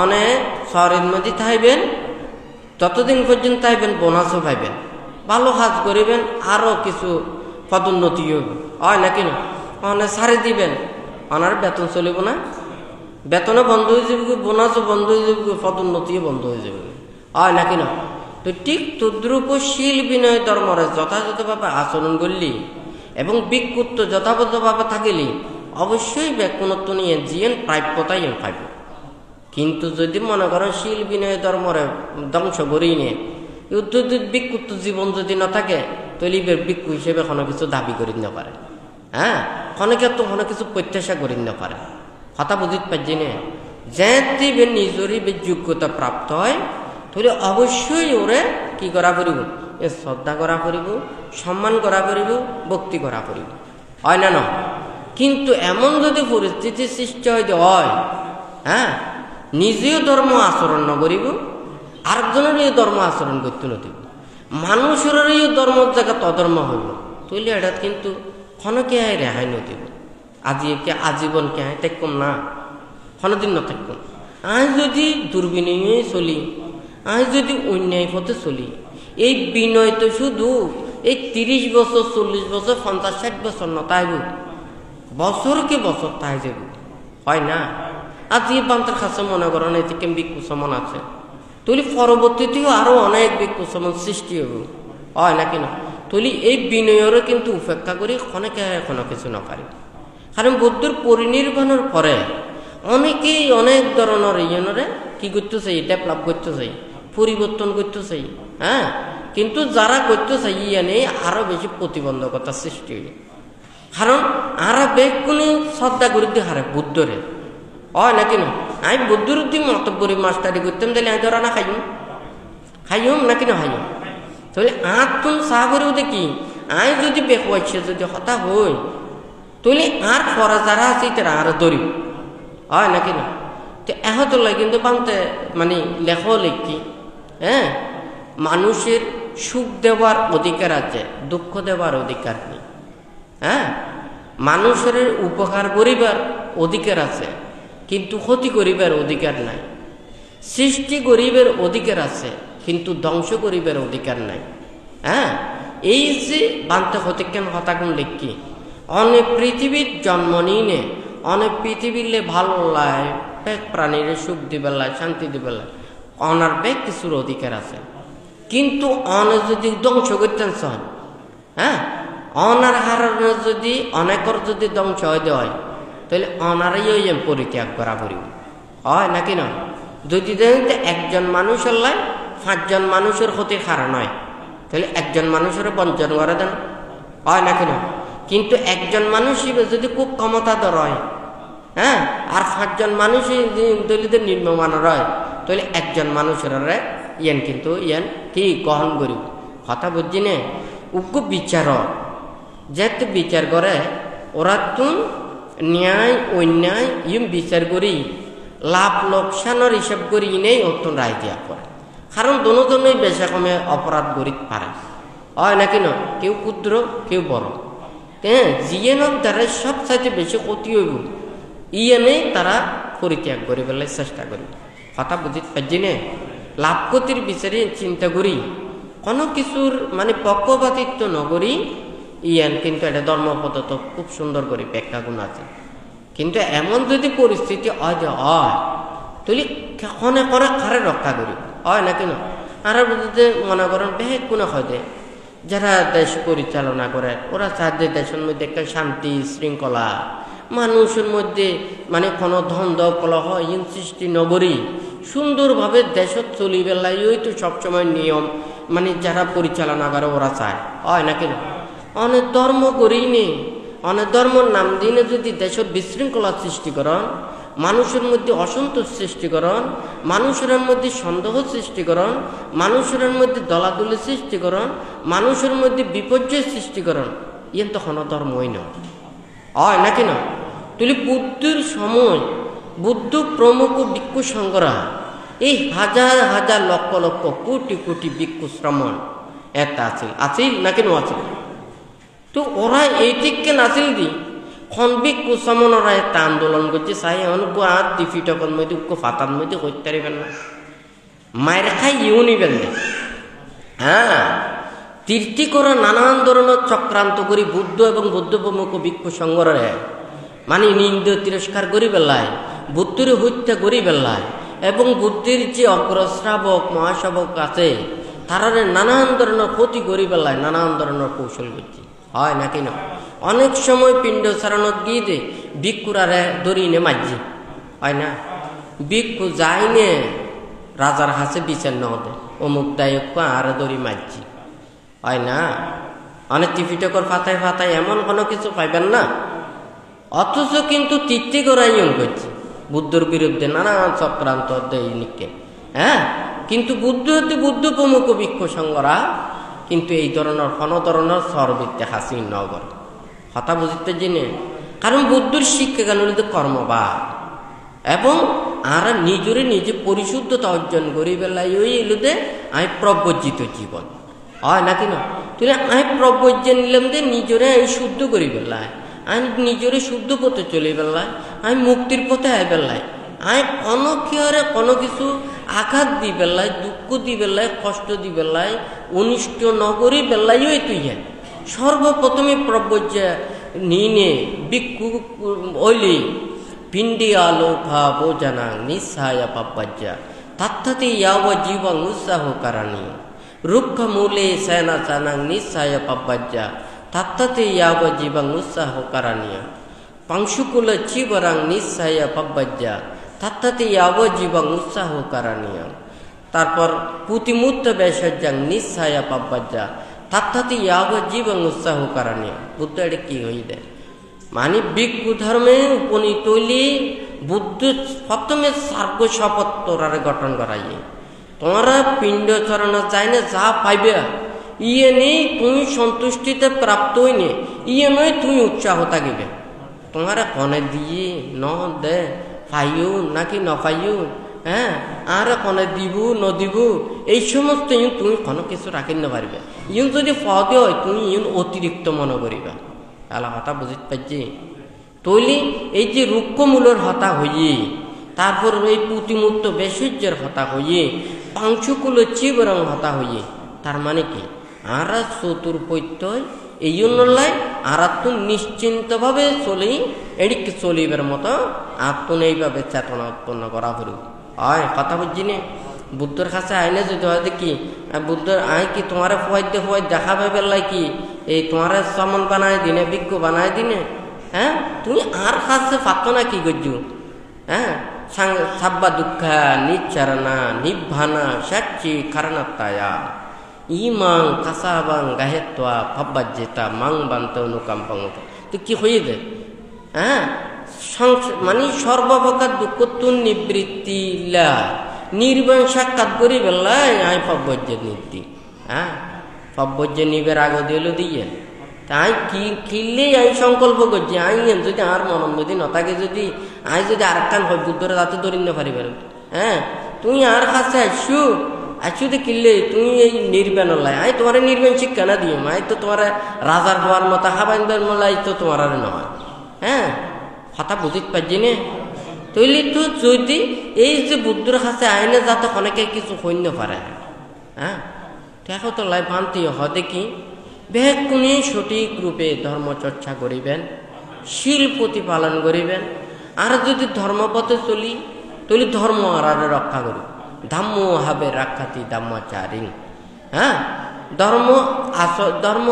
অনেক শহরের মধ্যে থাকবেন যতদিন পর্যন্ত থাকবেন বোনাসও পাইবেন, ভালো কাজ করিবেন, আরও কিছু পদোন্নতি হবে, হয় নাকি না? অনেক সারি দিবেন, ওনার বেতন চলিব না, বেতনও বন্ধ হয়ে যাবে, বোনাসও বন্ধ হয়ে যাবে, পদোন্নতিও বন্ধ হয়ে যাবে, হয় নাকি না? তো ঠিক তদ্রূপ শীল বিনয় ধর্মরে যথাযথভাবে আচরণ করলি এবং ভিক্ষুত্ব যথাবদ্ধভাবে থাকিলি অবশ্যই ব্যাকুণত্ব নিয়ে জিয়েন প্রাপ্যতাই পাইব। কিন্তু যদি মনে করেন শীল বিনয় ধর্মরে ধ্বংস করি নিয়ে ভিক্ষুত্ব জীবন যদি না থাকে, তৈলি ভিক্ষু হিসেবে কোনো কিছু দাবি করি না পারে, অনেকে তো কোনো কিছু প্রত্যাশা করি না পারে, কথা বুঝিতে পারছি না? যে নিজেরই যোগ্যতা প্রাপ্ত হয় তাহলে অবশ্যই ওরে কি করা করিব, শ্রদ্ধা করা করিব, সম্মান করা করিব, ভক্তি করা করিব, হয় না? কিন্তু এমন যদি পরিস্থিতি সৃষ্টি হয় নিজেও ধর্ম আচরণ নকরিব, আরেকজনেরও ধর্ম আচরণ করতে নদিব, মানুষেরও ধর্ম জায়গা তধর্ম হইব, তৈলে এটা কিন্তু ক্ষণকে রেহাই নদিব। আজিকে আজীবন কে থাকম না, ক্ষণদিন নথাকম। আজ যদি দুর্বিনয়ে চলি, আজ যদি অন্যায় পথে চলি, এই বিনয় তো শুধু এই 30 বছর 40 বছর 50-60 বছর নতাইব, বছরকে বছর তাই যাব, হয় না? আজ এই বান্তার কাছে মনে করেন এতে বিক্ষুসমন আছে, তুলি পরবর্তীতেও আরো অনেক বিক্ষুসমন সৃষ্টি হব, হয় না কিনা? তুলি এই বিনয়েরও কিন্তু উপেক্ষা করি ক্ষণকে কোনো কিছু নপারি। কারণ বুদ্ধর পরিনির্বাণের পরে অনেকেই অনেক ধরনের ইয়নরে কি করতে চাই, ডেভেলপ করতে চাই, পরিবর্তন করতে চাই, হ্যাঁ, কিন্তু যারা করতে চাই ইয়ানে আরো বেশি প্রতিবন্ধকতা সৃষ্টি হই। কারণ আরা বেগ কোন শ্রদ্ধা করে দিয়ে হারে বুদ্ধরে, হয় না কিনা? আমি বুদ্ধর উদ্দিন মতব্বরি মাস্টারি করতাম, তাহলে আমি ধরা না খাইম না কিনা খাইম, তাহলে আর তুম চা করেও দেখি আই যদি বেকুয়াইছে যদি হতা হই, তাহলে আর পরা যারা আছে তারা আরো ধরিব, হয় না কিনা? তো এহতলাই কিন্তু বানতে মানে লেখ লেখি, হ্যাঁ, মানুষের সুখ দেওয়ার অধিকার আছে, দুঃখ দেওয়ার অধিকার নেই। হ্যাঁ, মানুষের উপকার করিবার অধিকার আছে, কিন্তু ক্ষতি করিবার অধিকার নাই। সৃষ্টি করিবার অধিকার আছে, কিন্তু ধ্বংস করিবার অধিকার নাই। হ্যাঁ, এই যে বান্তে হতিকেন হতাগুন লেখি অনেক পৃথিবীর জন্ম নিয়ে অনেক পৃথিবীর ভালো লাগে, প্রাণীর সুখ দিবেলায় শান্তি দিবেলায় অনার বেগ কিছুর অধিকার আছে, কিন্তু অনে যদি ধ্বংস করতেন চান, হ্যাঁ, অনার হারানো যদি অনেকর যদি ধ্বংস হয়ে হয়, তাহলে অনারাই পরিত্যাগ করা পড়িব, হয় নাকি না? যদি দেখেন একজন মানুষের লাই 5 জন মানুষের ক্ষতির কারণ হয়, তাহলে একজন মানুষের বঞ্চন করে দেন, হয় নাকি না? কিন্তু একজন মানুষ যদি খুব ক্ষমতাধর হয়, হ্যাঁ, আর 5 জন মানুষ দলিতের নিম্নমানের হয়, তাহলে একজন মানুষের ইয়ান কিন্তু ইয়ান কি গ্রহণ করিব। কথা বুঝছি নে? উগ্র বিচার যেহেতু বিচার করে ওরা তুন ন্যায় অন্যায় ইম বিচার করি লাভ লোকসানের হিসাব করি নেই অত্যন্ত রায় দিয়া পড়ে। কারণ দোনোজনই বেশা কমে অপরাধ করিতে পারে, হয় নাকি না? কেউ ক্ষুদ্র কেউ বড়, হ্যাঁ, জিয়েনক দ্বারা সব চাইতে বেশি ক্ষতি হইব ইয়েনে তারা পরিত্যাগ করে ফেলার চেষ্টা করি। কথা বুঝিতে পারছি নে? লাভ ক্ষতির বিচারে চিন্তা করি কোনো কিছুর মানে পক্ষপাতিত্ব নগরী ইয়ান কিন্তু এটা ধর্মপদ্ধত খুব সুন্দর করে ব্যাখ্যা গুণ আছে। কিন্তু এমন যদি পরিস্থিতি হয় যে হয়, তাহলে কখনে করে কারে রক্ষা করি, হয় নাকি না? আর বুঝতে মনে করেন বেশ কোনো হয় যারা দেশ পরিচালনা করে ওরা চাঁদে দেশের মধ্যে একটা শান্তি শৃঙ্খলা মানুষের মধ্যে মানে কোনো দ্বন্দ্ব কলহ ইন সৃষ্টি নগরী সুন্দরভাবে দেশত চলি বেলাই ওই তো সবসময় নিয়ম মানে যারা পরিচালনা করে ওরা চায়, হয় নাকি না? অনেক ধর্ম করেই নেই, অনেক ধর্মর নাম দিনে যদি দেশের বিশৃঙ্খলা সৃষ্টি করেন, মানুষের মধ্যে অসন্তোষ সৃষ্টি করেন, মানুষের মধ্যে সন্দেহ সৃষ্টি করেন, মানুষের মধ্যে দলাদলি সৃষ্টি করেন, মানুষের মধ্যে বিপর্যয় সৃষ্টি করেন, ইয়েন তো কোনো ধর্মই নয়, হয় নাকি না? তুলি বুদ্ধের সময় বুদ্ধ প্রমুখ ভিক্ষু সংগ্রহ এই হাজার হাজার লক্ষ লক্ষ কোটি কোটি ভিক্ষু শ্রমণ এটা আছিল নাকি নো আছিল? তো ওরা এইটিকে নাছিল দি ভিক্ষু শ্রমণ ওরা একটা আন্দোলন করছে চাই অনেক আর ডিফিটকর মধ্যে উক্ষ ফাতার মধ্যে করতে পারবেন না, মায়ের খাই ইউ নিবেন না। হ্যাঁ, তীর্থি করা নানান ধরনের চক্রান্ত করি বুদ্ধ এবং বুদ্ধ প্রমুখ ভিক্ষু সংগ্রহে মানে নিন্দ তিরস্কার করি বেলায়, বুদ্ধের হত্যা করি বেলায় এবং বুদ্ধির যে অগ্রশ্রাবক মহাশাবক আছে তারা নানান ধরনের ক্ষতি করি বেলায় নানান ধরনের কৌশল করছে, হয় নাকি না? অনেক সময় পিণ্ড সারানত গিয়ে দে ভিক্ষুরারে দড়িনে মাঝি, হয় না? ভিক্ষু যাইনে রাজার হাসে বিচার নদে অমুক দায়ক আর দড়ি মাঝি, হয় না? অনেক টিফিটকর ফাতায় ফাতায় এমন কোনো কিছু পাইবেন না, অথচ কিন্তু তীর্থি করাই করছে বুদ্ধর বিরুদ্ধে নানান চক্রান্ত দৈনিককে। হ্যাঁ, কিন্তু বুদ্ধ প্রমুখ ভিক্ষু সংঘরা কিন্তু এই ধরনের কোনো ধরনের সরবিদ্যে হাসিল নগর। কথা বুঝতে জেনে কারণ বুদ্ধর শিক্ষা কেন কর্মবাদ এবং আর নিজরে নিজে পরিশুদ্ধতা অর্জন করি বেলায় ওই এলুদে আমি প্রব্রজিত জীবন হয় নাকি না তুই আমি প্রব্রজ্য নিলাম দে নিজরে আমি শুদ্ধ করি বেলায় আমি নিজরে শুদ্ধ পথে চলে বেলায় আমি মুক্তির পথে আয় বেলায় আমি অনক্ষরে কোনো কিছু আঘাত দি বেলায় দুঃখ দি বেলায় কষ্ট দি বেলায় অনিষ্ট নগরী বেলায় ওই তুই সর্বপ্রথমে প্রব্রজ্য নিনে বিক্ষু ওইলি পিণ্ডি আলো ভা বোজানা নিঃসায় পাব্বাজ্যা তাত্থাতে ইয়াব জীবং উৎসাহ কারানি রুক্ষ মূলে সেনা চানাং নিঃসায় পাব্বাজ্যা তাত্থাতে ইয়াব জীবং উৎসাহ কারানিয়া পাংশুকুল চিবরাং নিঃসায় পাব্বাজ্যা তাত্থাতে ইয়াব জীবং উৎসাহ কারানিয়া তারপর পুতিমুত্ত বেশজ্জাং নিঃসায় পাব্বাজ্যা তাত্থাতে ইয়াব জীবং উৎসাহ কারানিয়া বুদ্ধ এটা কি হয়ে দেয় মানে ভিক্ষু ধর্মে উপনীত হইলে বুদ্ধ প্রথমে সার্গ শপথ তোরার গঠন করাইয়ে তোমরা পিণ্ড চরণ যায় না যা পাইবে ইয়ে নেই তুমি সন্তুষ্টিতে প্রাপ্ত হইনে ইয়ে নয় তুমি উৎসাহ থাকিবে তোমারা কনে দিয়ে ন দে পাইও নাকি ন পাইও হ্যাঁ আর কনে দিব ন দিব এই সমস্ত তুমি কোনো কিছু রাখিন না পারবে ইউন যদি পদে হয় তুমি ইউন অতিরিক্ত মনে করিবা আলা হতা বুঝিতে পারছি তৈলি এই যে রুক্ষমূলের হতা হইয়ে তারপর এই পুতিমুক্ত বেশর্যের হতা হইয়ে পাংশুকুল চিবরং হতা হইয়ে তার মানে কি আর চতুর্পত্যয় এই জন্য লাই আর তো নিশ্চিন্তভাবে চলি এদিকে চলিবার মতো আত্মন এইভাবে চেতনা উৎপন্ন করা হল হয় কথা বুঝছি নে বুদ্ধর কাছে আইলে যদি হয় দেখি বুদ্ধর আই কি তোমার ফুয়াই দেখাবে বেলায় কি এই তোমার সমন বানায় দিনে বিজ্ঞ বানায় দিনে হ্যাঁ তুমি আর কাছে পাত না কি করছো হ্যাঁ সাব্বা দুঃখা নিচ্চারণা নিভানা সাচ্চি কারণাত্তায়া ইমাং কাসাবাং গাহেত্বা ভাব্বাজ্যেতা মাং বান্ত অনুকাম্পাং তো কি হয়ে যায় হ্যাঁ মানে সর্বপ্রকার দুঃখ তুন নিবৃত্তি নির্বাণ সাক্ষাৎ করি বেলায় আই পাব্বজ্যের নীতি হ্যাঁ পাব্বজ্য নিবের আগে দিল দিয়ে তাই কি কিনলে আমি সংকল্প করছি আই যদি আর মনের মধ্যে নতাকে যদি আই যদি আর কান হয় বুদ্ধরে তাতে ধরি না পারিবার হ্যাঁ তুমি আর কাছে আসু তো কিনলে তুমি এই নির্বাণ লাই আই তোমার নির্বাণ শিক্ষা না দিয়ে আই তো তোমার রাজার হওয়ার মতো হাবাইবার মলাই তো তোমার আর নয় হ্যাঁ কথা বুঝিতে পারছি না তৈলি তো যদি এই যে বুদ্ধর কাছে আইনে যাতে অনেকে কিছু সৈন্য পারে হ্যাঁ দেখো তো লাই ভান্তি হদে কি বেকুনি সঠিক রূপে ধর্মচর্চা করিবেন শীল প্রতিপালন করিবেন আর যদি ধর্মপথে চলি তৈলি ধর্ম আর রক্ষা করি ধাম্ম হবে রাখাতি দাম্মাচারিং হ্যাঁ ধর্ম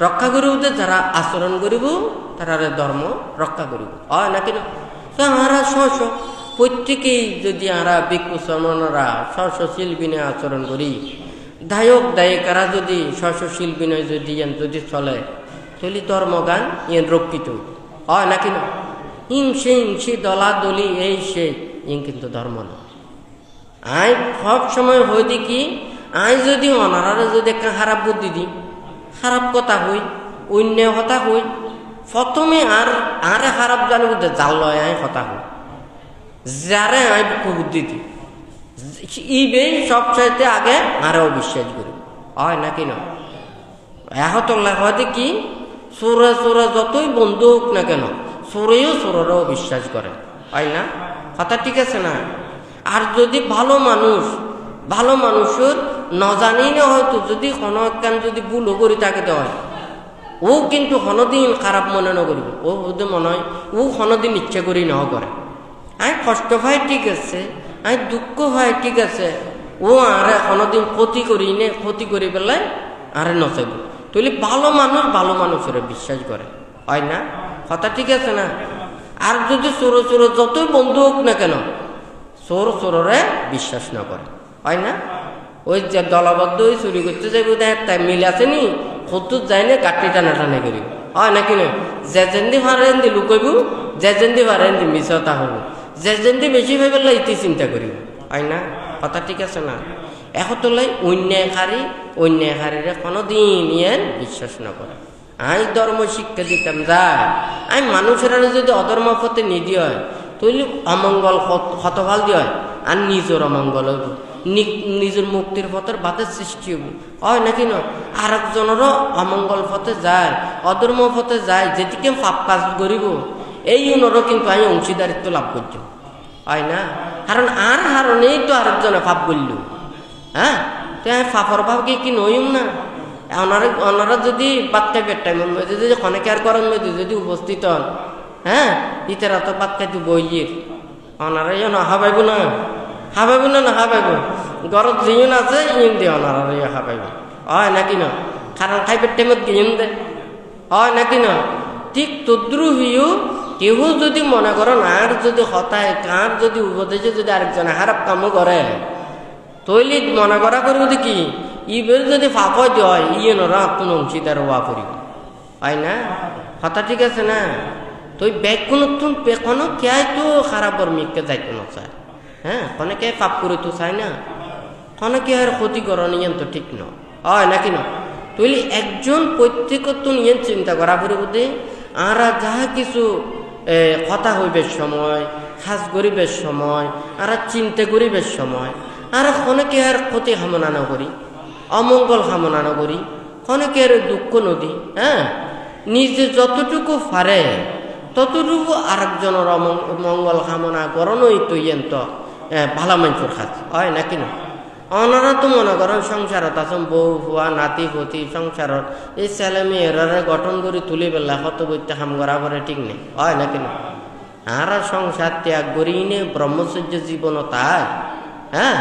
রক্ষা করিব যারা আচরণ করিব তারা ধর্ম রক্ষা করিব হয় নাকি না আমরা স্ব প্রত্যেকেই যদি আমরা ভিক্ষু শ্রমণরা স্বশীল বিনয় আচরণ করি দায়ক দায়িকারা যদি স্বশীল বিনয় যদি চলে তাহলে ধর্মগান ইয়ে রক্ষিত হয় নাকি না হিংসে দলাদলি এই সেই ইন কিন্তু ধর্ম না আই সব সময় হই দেখি আই যদি অনারারে যদি একটা খারাপ বুদ্ধি দিই খারাপ কথা হই অন্য কথা হই প্রথমে আর খারাপ জানি বুঝতে জাল লয় আই কথা হই যারে আই বুদ্ধি দিই ইবে সবচাইতে আগে আরও বিশ্বাস করি হয় নাকি না এখন হয়তো কি চোরা যতই বন্ধু হোক না কেন চোরেও চোরেরও বিশ্বাস করে হয় না কথা ঠিক আছে না আর যদি ভালো মানুষের নজানি না হয়তো যদি হনকান যদি ভুলও করি তাকে দেওয়া ও কিন্তু হনদিন খারাপ মনে নকরিব ও ওদের মনে হয় ও হনদিন ইচ্ছা করি ন করে আই কষ্ট হয় ঠিক আছে আই দুঃখ হয় ঠিক আছে ও আরে হনদিন ক্ষতি করি পেলাই আরে নচাইব তাহলে ভালো মানুষের বিশ্বাস করে হয় না কথা ঠিক আছে না আর যদি চোর যতই বন্ধু হোক না কেন চোরে বিশ্বাস না করে হয় না ওই যে দলবদ্ধ হয়ে চুরি করতে যাইব তাই মিল আছে নি খতুত যায় না কাটি টানা করিব হয় নাকি না যে যেন্দি পারেন দি লুকাইব যে যেন্দি পারেন দি মিছতা হব যে যেন্দি বেশি ভাবে ইতি চিন্তা করিব হয় না কথা ঠিক আছে না এখন তো লাই অন্যায়কারীরা কোনোদিন ইয়ার বিশ্বাস না করে আই ধর্ম শিক্ষা দিতাম যায় আই মানুষেরা যদি অধর্ম পথে নিদি হয় তৈলি অমঙ্গল হতফাল দিয়ে হয় আর নিজের অমঙ্গল হইব নিজের মুক্তির পথের বাতের সৃষ্টি হইব হয় নাকি না আরেকজনেরও অমঙ্গল পথে যায় অধর্ম পথে যায় যেদিকে পাপ কাজ করিব এই উনারও কিন্তু আমি অংশীদারিত্ব লাভ করছি হয় না কারণ আর হারণেই তো আরেকজনে পাপ করল হ্যাঁ তো আমি পাপর ভাবকে কি নইম না ওনারা যদি বাচ্চা বেটাই মন মধ্যে যদি অনেকে আর করার মধ্যে যদি উপস্থিত হন হ্যাঁ ইতারা তো বাচ্চা তো বইয়ের ওনারা না হাবাইব না হাবাইব না হাবাইব ঘরত যিন আছে ইন দিয়ে ওনারা হাবাইব হয় নাকি না কারণ খাইবার টাইমত গিয়েন দে হয় নাকি না ঠিক তদ্রুহিও কেউ যদি মনে করেন আর যদি হতায় কার যদি উপদেশে যদি আরেকজনে খারাপ কামও করে তৈলি মনে করা করব কি ইবের যদি ফাঁপয় দেয় ইয়েনরা কোনো অংশীদার হওয়া করিব হয় না কথা ঠিক আছে না তুই ব্যাগ কোনো তুন পেখনো কে তো খারাপর মিককে যাইতো না চায় হ্যাঁ অনেকে পাপ করে তো চায় না অনেকে আর ক্ষতিকরণ ইয়েন তো ঠিক ন হয় নাকি না তৈলি একজন প্রত্যেকত্ব ইয়েন চিন্তা করা পরিব দে আর যাহা কিছু কথা হইবের সময় খাস গরিবের সময় আর চিন্তা করিবের সময় আর অনেকে আর ক্ষতি কামনা না করি অমঙ্গল কামনা না করি অনেকে আর দুঃখ নদী হ্যাঁ নিজে যতটুকু পারে ততটুকু আরেকজনের মঙ্গল কামনা করণই তো ইয়েন তো ভালো মানুষের কাজ হয় নাকি না ওনারা তো মনে করেন সংসারত আছেন বউ ফুয়া নাতি পতি সংসারত এই ছেলে মেয়েরা গঠন করে তুলি পেলা কত বইতে কাম করা পরে ঠিক নেই হয় নাকি না আর সংসার ত্যাগ করি নে ব্রহ্মচর্য জীবন তাই হ্যাঁ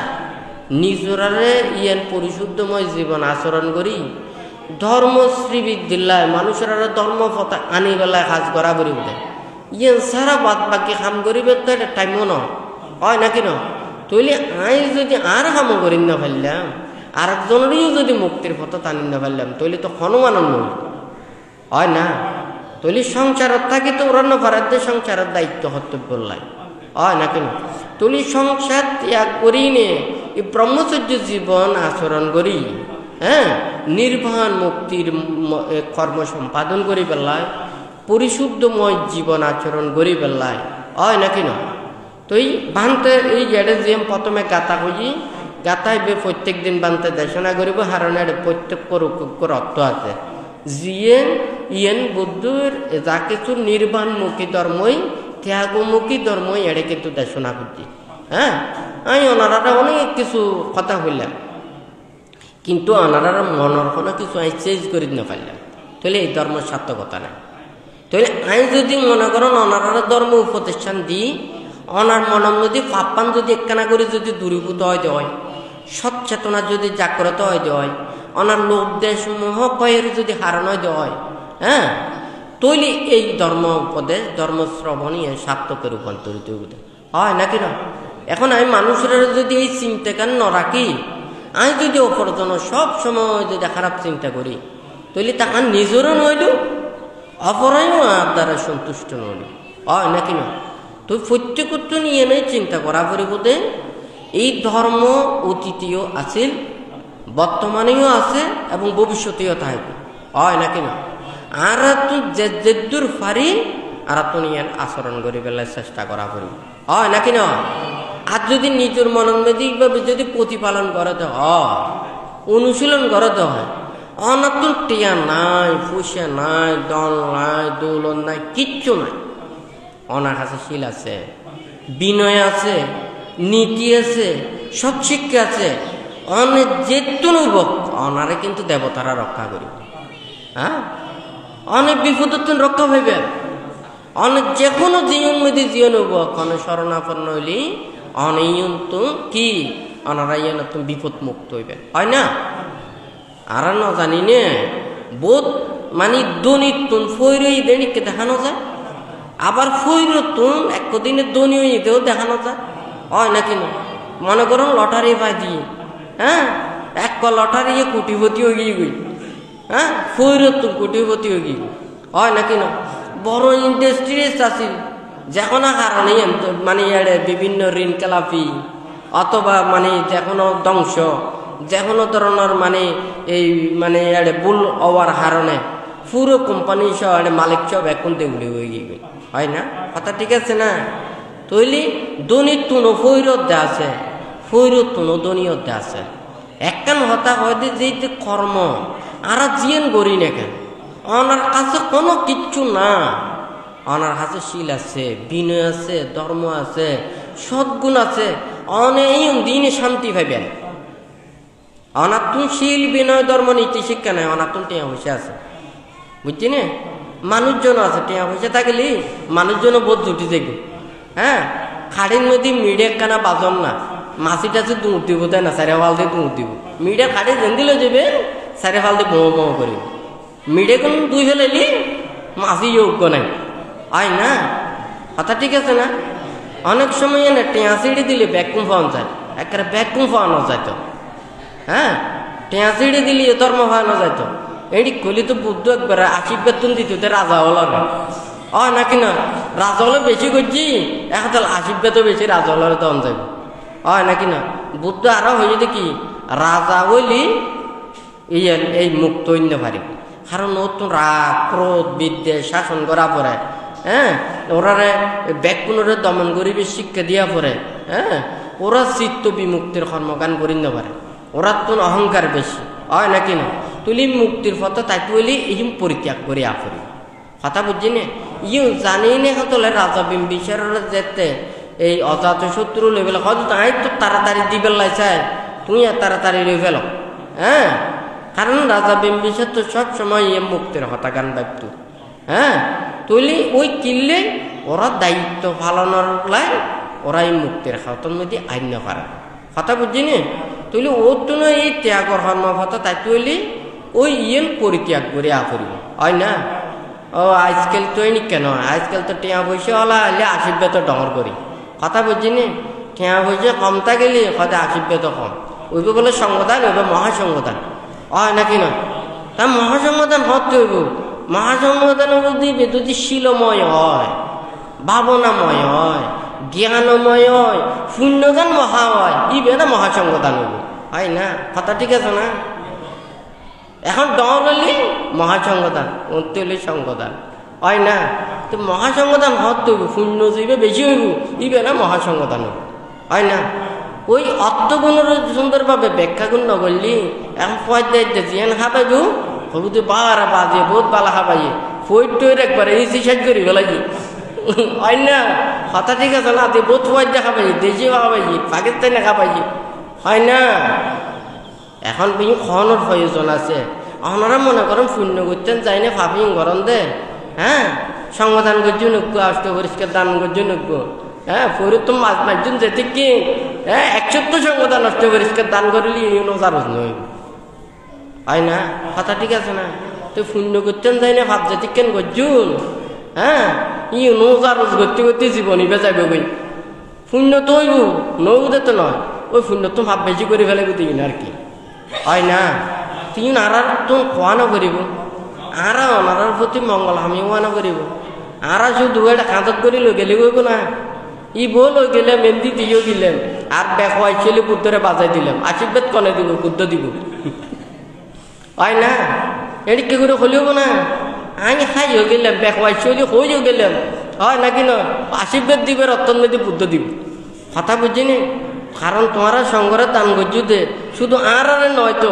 নিজরারে ইয়েন পরিশুদ্ধময় জীবন আচরণ করি ধর্ম শ্রীবিদ্যালয় মানুষের ধর্ম পথা আনি বেলায় কাজ করা করি বলে ইয়েন সারা বাদ বাকি কাম করিবে তো এটা টাইমও ন হয় নাকি না তৈলে আই যদি আর কামও করি না ফেললাম আরেকজনেরও যদি মুক্তির পথ টানি না ফেললাম তৈলে তো হনুমানন নই হয় না তৈলে সংসারত থাকি তো ওরা না পারার যে সংসারের দায়িত্ব কর্তব্য লাই হয় নাকি না তৈলে সংসার ত্যাগ করি নে এই ব্রহ্মচর্য জীবন আচরণ করি হ্যাঁ নির্বাণ মুক্তির কর্ম সম্পাদন করি পেলায় পরিশুদ্ধময় জীবন আচরণ করি পেলায় হয় নাকি না তো এই বানতে এই গেড়ে যে প্রথমে গাতা করি গাতায় বে প্রত্যেক দিন বানতে দেশনা করিব হারণের প্রত্যেক অর্থ আছে জিয়ে ইয়েন বুদ্ধর যা কিছু নির্বাণমুখী ধর্মই ত্যাগমুখী ধর্মই এড়ে কিন্তু দেশনা করছি হ্যাঁ আমি ওনারা অনেক কিছু কথা হইলাম কিন্তু ওনারা মনের কোনো কিছু আমি চেঞ্জ করে না পারলাম তাহলে এই ধর্মের সার্থকতা নাই তাহলে আমি যদি মনে করেন ওনারা ধর্ম উপদেষ্টান দিই অনার মনের মধ্যে পাপ্পান যদি একখানা করে যদি দূরীভূত হইতে হয় সচেতনা যদি জাগ্রত হইতে হয় অনার লোভ দেশ মোহ কয়ের যদি হারণ হইতে হয় হ্যাঁ তৈলি এই ধর্ম উপদেশ ধর্ম শ্রবণই সার্থকে রূপান্তরিত হয় নাকি না এখন আমি মানুষের যদি এই চিন্তাকান ন রাখি আমি যদি অপর জন্য সব সময় যদি খারাপ চিন্তা করি তাহলে তাহার নিজেরও নইল অপরায়ও আর দ্বারা সন্তুষ্ট নইল হয় নাকি না তুই প্রত্যেকত্ব নিয়ে নেই চিন্তা করা পরিবর্তে এই ধর্ম অতীতীয় আছে বর্তমানেও আছে এবং ভবিষ্যতেও থাকবে হয় নাকি না আর তুই যে দূর পারি আর তুই নিয়ে আচরণ করি বেলায় চেষ্টা করা পড়ি হয় নাকি না আর যদি নিজের মনোমেদিকভাবে যদি প্রতিপালন করতে হয় অনুশীলন করতে হয় অনাতুন টিয়া নাই ফুসা নাই দল নাই দৌলন নাই কিচ্ছু নাই অনার কাছে শিল আছে বিনয় আছে নীতি আছে সৎশিক্ষা আছে অনেক যেতুন অনারে কিন্তু দেবতারা রক্ষা করি হ্যাঁ অনেক বিপদ রক্ষা হইবে অনেক যে কোনো জীবন মধ্যে জীবন হইব কোনো শরণাপন্ন হইলি অনেক কি অনারাই তুমি বিপদ মুক্ত হইবে হয় না আর না জানি নে বোধ মানে দনিত তুন ফৈরই দেনিকে দেখানো যায় আবার ফৈরতুন একদিনের দনীয় ঈদেও দেখানো যায় হয় নাকি না মনে করুন লটারি পাই দিয়ে হ্যাঁ এক লটারি কোটিপতি হয়ে গিয়ে গই হ্যাঁ ফৈরতুন কোটিপতি হয়ে গিয়ে হয় নাকি না বড় ইন্ডাস্ট্রিজ আছে যে কোনো কারণে মানে বিভিন্ন ঋণ খেলাপি অথবা মানে যে কোনো ধ্বংস যে কোনো ধরনের মানে এই মানে ভুল হওয়ার কারণে পুরো কোম্পানি সহ মালিক সব এখন দেউলি হয়ে গিয়ে হয় না কথা ঠিক আছে না তৈলি দনি তুনো ফৈরত আছে ফৈরত তুনো দনিয়ত আছে একখান হতা হয়তো যে কর্ম আর জিয়েন গড়ি না কেন ওনার কাছে কোনো কিচ্ছু না ওনার কাছে শীল আছে বিনয় আছে ধর্ম আছে সদ্গুণ আছে অনেক দিনে শান্তি পাইবেন অনাতুন শীল বিনয় ধর্ম নীতি শিক্ষা নাই অনাতুন টিয়া পয়সা আছে বুঝছি না মানুষজন আছে টিয়া পয়সা থাকলে মানুষজন বোধ জুটি দেখব হ্যাঁ খাড়ির নদী মিডিয়া কানা বাজন না মাছি টাছি দুধ দিব তাই না চারে ফাল দিয়ে দুধ দিব মিডিয়া খাড়ি যেন দিলে যাবে চারে ফাল দিয়ে বোঁ বোঁ করিব মিডিয়া কোন দুই ফেলাইলি মাছি যোগ্য নাই আয় না কথা ঠিক আছে না অনেক সময় না টিয়া সিঁড়ি দিলে ব্যাকুম পাওয়া যায় একেবারে ব্যাকুম পাওয়ানো যাইতো হ্যাঁ টিয়া সিঁড়ি দিলে ধর্ম পাওয়ানো যাইতো এটি কলি তো বুদ্ধ একবার আশীর্বাদ দিত রাজা হল নাকি না রাজা হলে বেশি করছি এখন আশীর্বাদও বেশি রাজা হলের দন যাবে নাকি না বুদ্ধ আরো হয়ে যেতে কি রাজা হইলি এই মুক্ত হইতে পারিব কারণ নতুন রাগ ক্রোধ বিদ্বেষ শাসন করা পরে হ্যাঁ ওরারে ব্যাকুণরে দমন করিবে শিক্ষা দিয়া পরে হ্যাঁ ওরা চিত্ত বিমুক্তির কর্মকান করিতে পারে ওরা তো অহংকার বেশি নাকি না তুলি মুক্তির পথে তাই তুলি এই পরিত্যাগ করে আপরি কথা বুঝছি না জানি না হতলে রাজা বিম্বিসারের যেতে এই অজাত শত্রু লেভেল হয়তো তাই তো তাড়াতাড়ি দিবে চায় তুই আর তাড়াতাড়ি লই ফেল হ্যাঁ কারণ রাজা বিম্বিসার তো সব সময় মুক্তির হতাগান ব্যক্ত হ্যাঁ তুলি ওই কিনলে ওরা দায়িত্ব পালনের লাই ওরা এই মুক্তির খাতন মধ্যে আইন না পারে কথা বুঝছি না তুলি ওর তো এই ত্যাগর কর্মপথা তাই তুলি ওই পরিত্যাগ করে আপরিব হয় না আজকাল তো এই কেন আজকাল তো টিয়া পয়সা হলা হলে আশীর্বাদ ডর করি কথা বুঝছি নি টিয়া পয়সা কমতা গেলি হয়তো আশীর্বাদ কম ওইব বলে সংবিধান ওইব মহাসংবিধান নাকি না তা মহাসংবিধান হতে হইব মহাসংবিধান যদি শিলময় হয় ভাবনাময় হয় জ্ঞানময় হয় শূন্যজ্ঞান মহা হয় ইবে না মহাসংবিধান হইব হয় না কথা ঠিক আছে না এখন ডর হলি মহাসংবিধান অন্তে হলি সংবিধান হয় না তো মহাসংবিধান হতে হইব শূন্য যাইবে বেশি হইব ইবে না মহাসংবিধান হইব হয় না ওই অর্থগুণের সুন্দরভাবে ব্যাখ্যা গুণ নগরলি এখন পয়দা জিয়ান হাবাইব হবুতে বারা বাজে বহুত বালা হাবাইয়ে ফইট টইর একবারে ইসি সাজ করি বেলাইজি হয় না কথা ঠিক আছে না তুই বহুত পয়দা খাবাই দেশিও খাবাইছি পাকিস্তানে খাবাইছি হয় না এখন বিহু খনের প্রয়োজন আছে আপনারা মনে করেন শূন্য করতেন যাই না ভাবি গরম দে হ্যাঁ সংবিধান করছি নজ্ঞ আষ্ট পরিষ্কার দান করছি নজ্ঞ হ্যাঁ পরে তো মাঝ মাঝজন যেতে কি হ্যাঁ 170 সংবিধান নষ্ট পরিষ্কার দান করিলি চারজ নয় হয় না কথা ঠিক আছে না তো শূন্য করতেন যাই না ভাব যেতে কেন করছুন হ্যাঁ চারজ করতে করতে জীবন ইবে যাবে বই শূন্য তো হইব নৌদে তো নয় ওই শূন্য তো ভাব বেশি করে ফেলে দিবি না আর কি হয় না তুই আর তুমি খোয়ানো করিব আর ওনার প্রতি মঙ্গল আমি ওয়ানো করিব আর শুধু এটা কাঁদত করে লই গেলে কইব না ই বল লই গেলে মেহেন্দি দিয়েও দিলেন আর বেকওয়াই ছেলে বুদ্ধরে বাজাই দিলাম আশীর্বাদ কনে দিব বুদ্ধ দিব হয় না এটি কি করে হলিও না আমি খাইও গেলাম বেকওয়াই ছেলে হইও গেলাম হয় নাকি না আশীর্বাদ দিবে রতন মেদি বুদ্ধ দিব কথা বুঝিনি কারণ তোমারা সঙ্গরে দান করছু দে শুধু আর নয় তো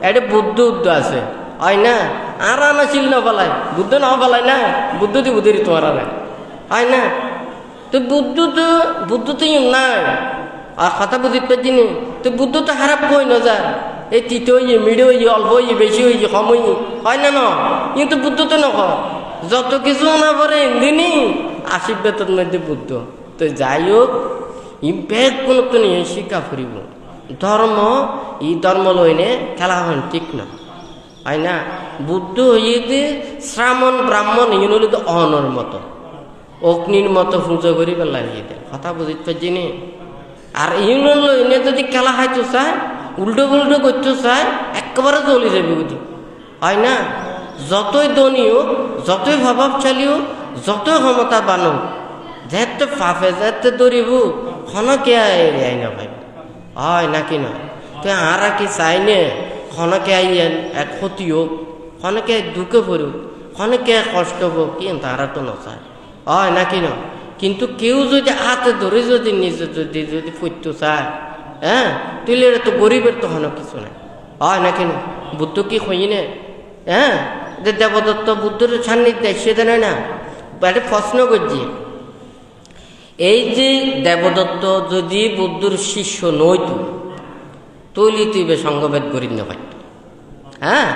এটা বুদ্ধ উদ্ধ আছে হয় না আর আনাছিল না পালাই বুদ্ধ না পালাই না বুদ্ধ দিব দেরি তোমার হয় না তো বুদ্ধ তো নাই আর কথা বুঝতে পারছি নি তো বুদ্ধ তো খারাপ কই না যা এই তিতে হইয়ে মিড়ে হইয়ে অল্প হইয়ে বেশি হইয়ে কম হইয়ে হয় না না কিন্তু বুদ্ধ তো নক যত কিছু না পারে এমনি আশীর্বাদের মধ্যে বুদ্ধ তো যাই হোক ই ব্যাগ কোনো তো নিয়ে শিক্ষা ফুরিব ধর্ম ই ধর্ম লইনে খেলা হন ঠিক না হয় না বুদ্ধ হইয়ে যে শ্রামণ ব্রাহ্মণ ইন হলে তো অহনর মতো অগ্নির মতো পুজো করি পেলাই কথা বুঝতে পারছি নি আর ইন লইনে যদি খেলা খাইতো চায় উল্টো পুল্টো করতে চায় একেবারে চলে যাবে বুঝি হয় না যতই ধনী হোক যতই প্রভাবশালী হোক যতই ক্ষমতা বানো যেতে পাপে যেতে দৌড়িব ক্ষণকে আই না ভাই হয় নাকি না তো আর কি চাই নে ক্ষণকে আইয়েন এক ক্ষতি হোক ক্ষণকে দুঃখে পড়ুক ক্ষণকে কষ্ট হোক কিন্তু তারা তো নচায় হয় নাকি না কিন্তু কেউ যদি হাতে ধরে যদি নিজে যদি যদি ফুটতে চায়, হ্যাঁ, তুলে তো গরিবের তো হনো কিছু নাই, হয় না কেন? বুদ্ধ কি হই না, হ্যাঁ, দেবদত্ত বুদ্ধের সান্নিধ্যে সেটা নয় না, একটা প্রশ্ন করছি, এই যে দেবদত্ত যদি বুদ্ধর শিষ্য নইতো তৈলি তুইবে সঙ্গভেদ গরিব না পাইত, হ্যাঁ,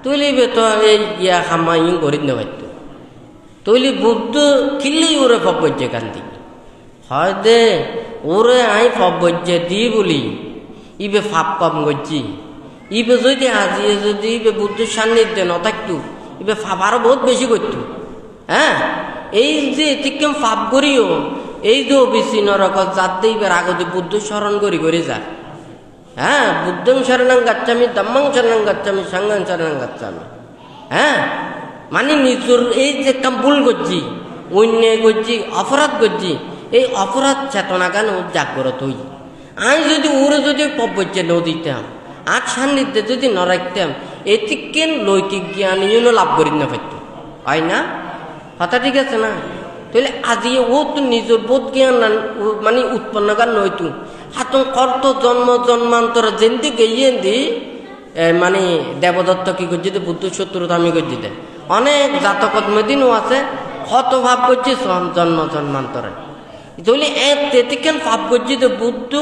তৈলিবে তো এই ইয়া খামাই গরিব না পাইত, তৈলি বুদ্ধ কিনলেই ওরে ফব্বজ্যে কান্দি হয় দে ওরে আই ফব্বজ্যে দি বলি ইবে ফাপ পাম গজ্জি, ইবে যদি আজিয়ে যদি ইবে বুদ্ধের সান্নিধ্যে ন থাকতো ইবে ফাপ আরো বহুত বেশি করতো, হ্যাঁ, এই যে তিক্কেম ফাপ করিও এই যে অবিচ্ছিন্ন রকম যাতে ইবার আগতে বুদ্ধ স্মরণ করি করে যা, হ্যাঁ, বুদ্ধং শরণং গাচ্ছামি ধম্মং শরণং গাচ্ছামি সংঘং শরণং গাচ্ছামি, হ্যাঁ, মানে নিজের এই যে কাম ভুল করছি, অন্যায় করছি, অপরাধ করছি, এই অপরাধ চেতনা কেন জাগ্রত হই, আমি যদি ওরে যদি পব্বজ্যে ন দিতাম আর সান্নিধ্যে যদি ন রাখতাম এটিকেন লৌকিক জ্ঞান লাভ করি না পারত, হয় না কথা? ঠিক আছে না? তাহলে আজি ও তো নিজের বোধ জ্ঞান মানে উৎপন্ন গান নয়তো হাতন কর্ত জন্ম জন্মান্তর যেমনি গিয়ে দি মানে দেবদত্ত কি করছি বুদ্ধ শত্রুতা আমি করছি দে, অনেক জাতকত মেদিনও আছে কত ভাব করছি জন্ম জন্মান্তরে, তাহলে এতেকেন ভাব করছি যে বুদ্ধ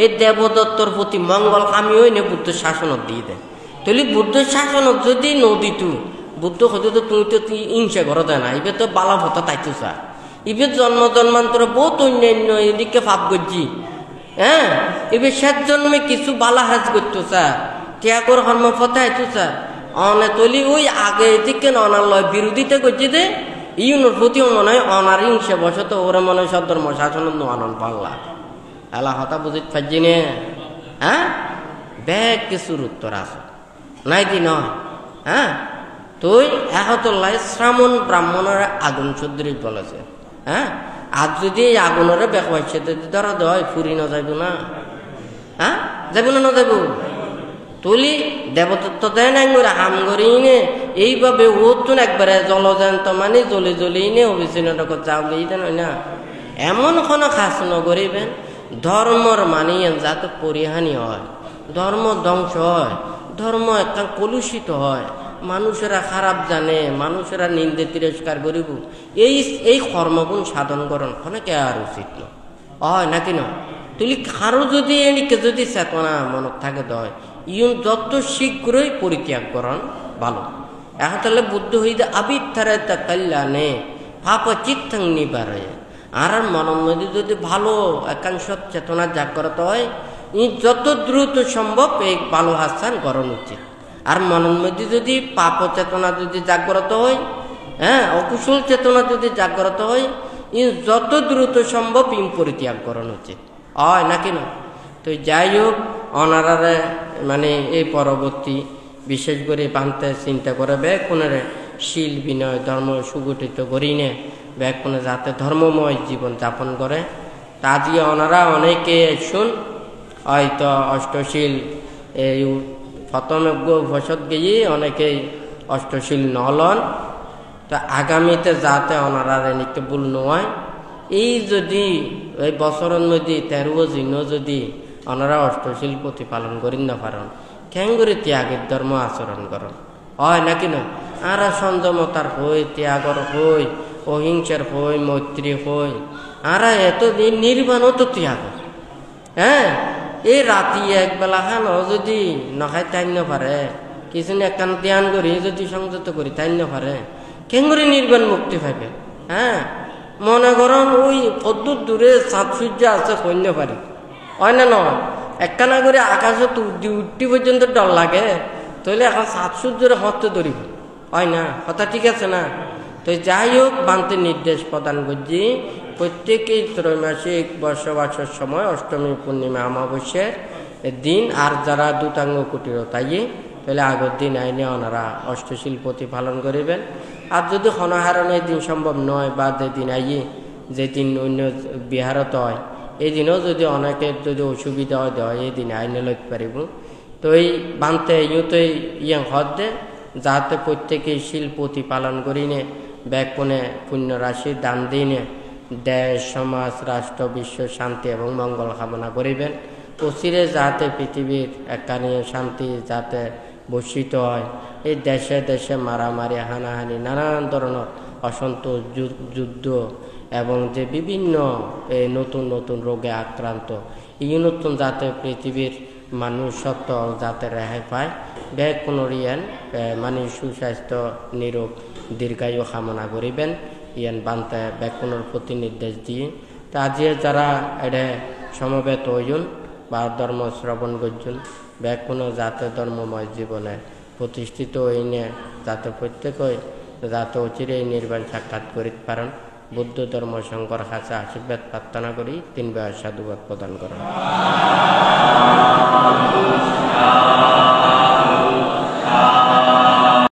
এই দেবদত্তর প্রতি মঙ্গল কামি হই না বুদ্ধ শাসনত দিয়ে দেয়, তাহলে বুদ্ধ শাসনত যদি নদীত বুদ্ধ হয়তো তো তুমি তো হিংসা করো দেয় না, এবার তো বালা ভতা তাইতো চা, এবার জন্ম জন্মান্তরে বহুত অন্যান্য এদিকে ভাব করছি, হ্যাঁ, এবার শেষ জন্মে কিছু বালা হাজ করতো চা ত্যাগর কর্ম ফতাইতো চা অনে তলি ওই আগে এদিকে অনালয় বিরোধিতা করছি দে ইউনোর প্রতিও মনে হয় অনার হিংসা বসত ওরা মনে হয় সদ্ধর্ম শাসন আনন্দ পাল্লা এলা হতা বুঝিত পারছি নে, হ্যাঁ, ব্যাগ কিছুর উত্তর আছে নাই দি নয়, হ্যাঁ, তুই একতলায় শ্রামণ ব্রাহ্মণের আগুন সুদৃঢ় বলেছে, হ্যাঁ, আর যদি এই আগুনের বেকবাইছে ধরা দেয় ফুরি না যাইব না, হ্যাঁ, যাইব না যাইব, তুলি দেবদত্ত দেয় না হাম করি নে এইভাবে ও তো একবারে জলজান্ত মানে জ্বলি জ্বলি নে অভিচিন্ন যাও গিয়ে দেন না, এমন কোনো খাস নগরিবেন ধর্মর মানিয়ে যাতে পরিহানি হয়, ধর্ম ধ্বংস হয়, ধর্ম একটা কলুষিত হয়, মানুষেরা খারাপ জানে, মানুষেরা নিন্দে তিরস্কার করিব, এই কর্মগুণ সাধন করন অনেকে আর উচিত নয়, হয় নাকি না? তুলি কারো যদি এদিকে যদি চেতনা মনত থাকে দয় ইউন যত শীঘ্রই পরিত্যাগ করন ভালো, এখন তাহলে বুদ্ধ হইতে আবিত্থারে তা কল্যাণে পাপ চিত্তাং নিবারে, আর মনের মধ্যে যদি ভালো একাংশ চেতনা জাগ্রত হয় যত দ্রুত সম্ভব এই ভালো হাসান করণ উচিত, আর মনের মধ্যে যদি পাপ চেতনা যদি জাগ্রত হয়, হ্যাঁ, অকুশল চেতনা যদি জাগ্রত হয় যত দ্রুত সম্ভব পরিত্যাগ করণ উচিত, হয় নাকি না? তো যাই হোক অনারারে মানে এই পরবর্তী বিশেষ করে বানতে চিন্তা করে ব্যাকুণের শীল বিনয় ধর্ম সুগঠিত করি নে ব্যাকুণে যাতে ধর্মময় জীবন যাপন করে, তা দিয়ে ওনারা অনেকে শুন হয়তো অষ্টশীল এই প্রথমে বসত গিয়ে অনেকেই অষ্টশীল নলন, তো আগামীতে যাতে ওনারা নিতে ভুল নয়, এই যদি এই বছরের মধ্যে 13 দিন যদি ওনারা অষ্টশীল প্রতিপালন করি না পারেন কেন করে ত্যাগের ধর্ম আচরণ করেন, হয় নাকি না? আর সংযমতার হই, ত্যাগর হই, অহিংসার হই, মৈত্রী হই, আর এতদিন নির্বাণও তো ত্যাগ, হ্যাঁ, এই রাতি একবেলা খানো যদি নখাই তাই না পারে কিছু একখান ধ্যান করি যদি সংযত করি তাই না পারে কেন করে নির্বাণ মুক্তি পাইবে, হ্যাঁ, মনে করেন ওই কদ্দূর দূরে চাঁদ সূর্য আছে কইলে পারি, হয় না নয়? একখানা করে আকাশে উঠতে পর্যন্ত ডর লাগে, তাহলে এখন চাঁদ সূর্যের হতে ধরিব, হয় না কথা? ঠিক আছে না? তো যাই হোক বান্তে নির্দেশ প্রদান করছি প্রত্যেকেই ত্রৈমাসিক বর্ষবাসের সময় অষ্টমী পূর্ণিমা অমাবস্যার দিন, আর যারা দুতাঙ্গ কুটির তাই তাহলে আগের দিন আইনে ওনারা অষ্টশীল প্রতিপালন করিবেন, আর যদি হনহারণের দিন সম্ভব নয় বা যেদিন আইয়ে যেদিন অন্য বিহারত হয় এই দিনও যদি অনেকের যদি অসুবিধা হয় এই দিন আইনে লইতে পারিব, তো এই বানতে ইউতে ইয়ং হদ দে যাতে প্রত্যেকেই শিল প্রতিপালন করি নে ব্যাকুণে পুণ্য রাশি দান দিনে দেশ সমাজ রাষ্ট্র বিশ্ব শান্তি এবং মঙ্গল কামনা করিবেন। অচিরে যাতে পৃথিবীর একখানি শান্তি যাতে বর্ষিত হয়, এই দেশে দেশে মারামারি হানাহানি নানান ধরনের অসন্তোষ যুদ্ধ এবং যে বিভিন্ন এই নতুন নতুন রোগে আক্রান্ত এই নতুন যাতে পৃথিবীর মানুষ সত্য যাতে রেহাই পায় ব্যাগ পুনরিয়ান মানুষ সুস্বাস্থ্য নিরোগ দীর্ঘায়ু কামনা করিবেন ইয়ান বান্তে ব্যাগ পুনর প্রতি নির্দেশ দিয়ে তা যে যারা এটা সমবেত হইন বা ধর্ম শ্রবণ করছেন ব্যাগ পুনর যাতে ধর্মময় জীবনে প্রতিষ্ঠিত হইনে যাতে প্রত্যেকই যাতে অচিরে নির্বাণ সাক্ষাৎ করিতে পারেন বুদ্ধ ধর্ম শঙ্কর কাছে আশীর্বাদ প্রার্থনা করি 3 বার সাধুবাদ প্রদান করেন।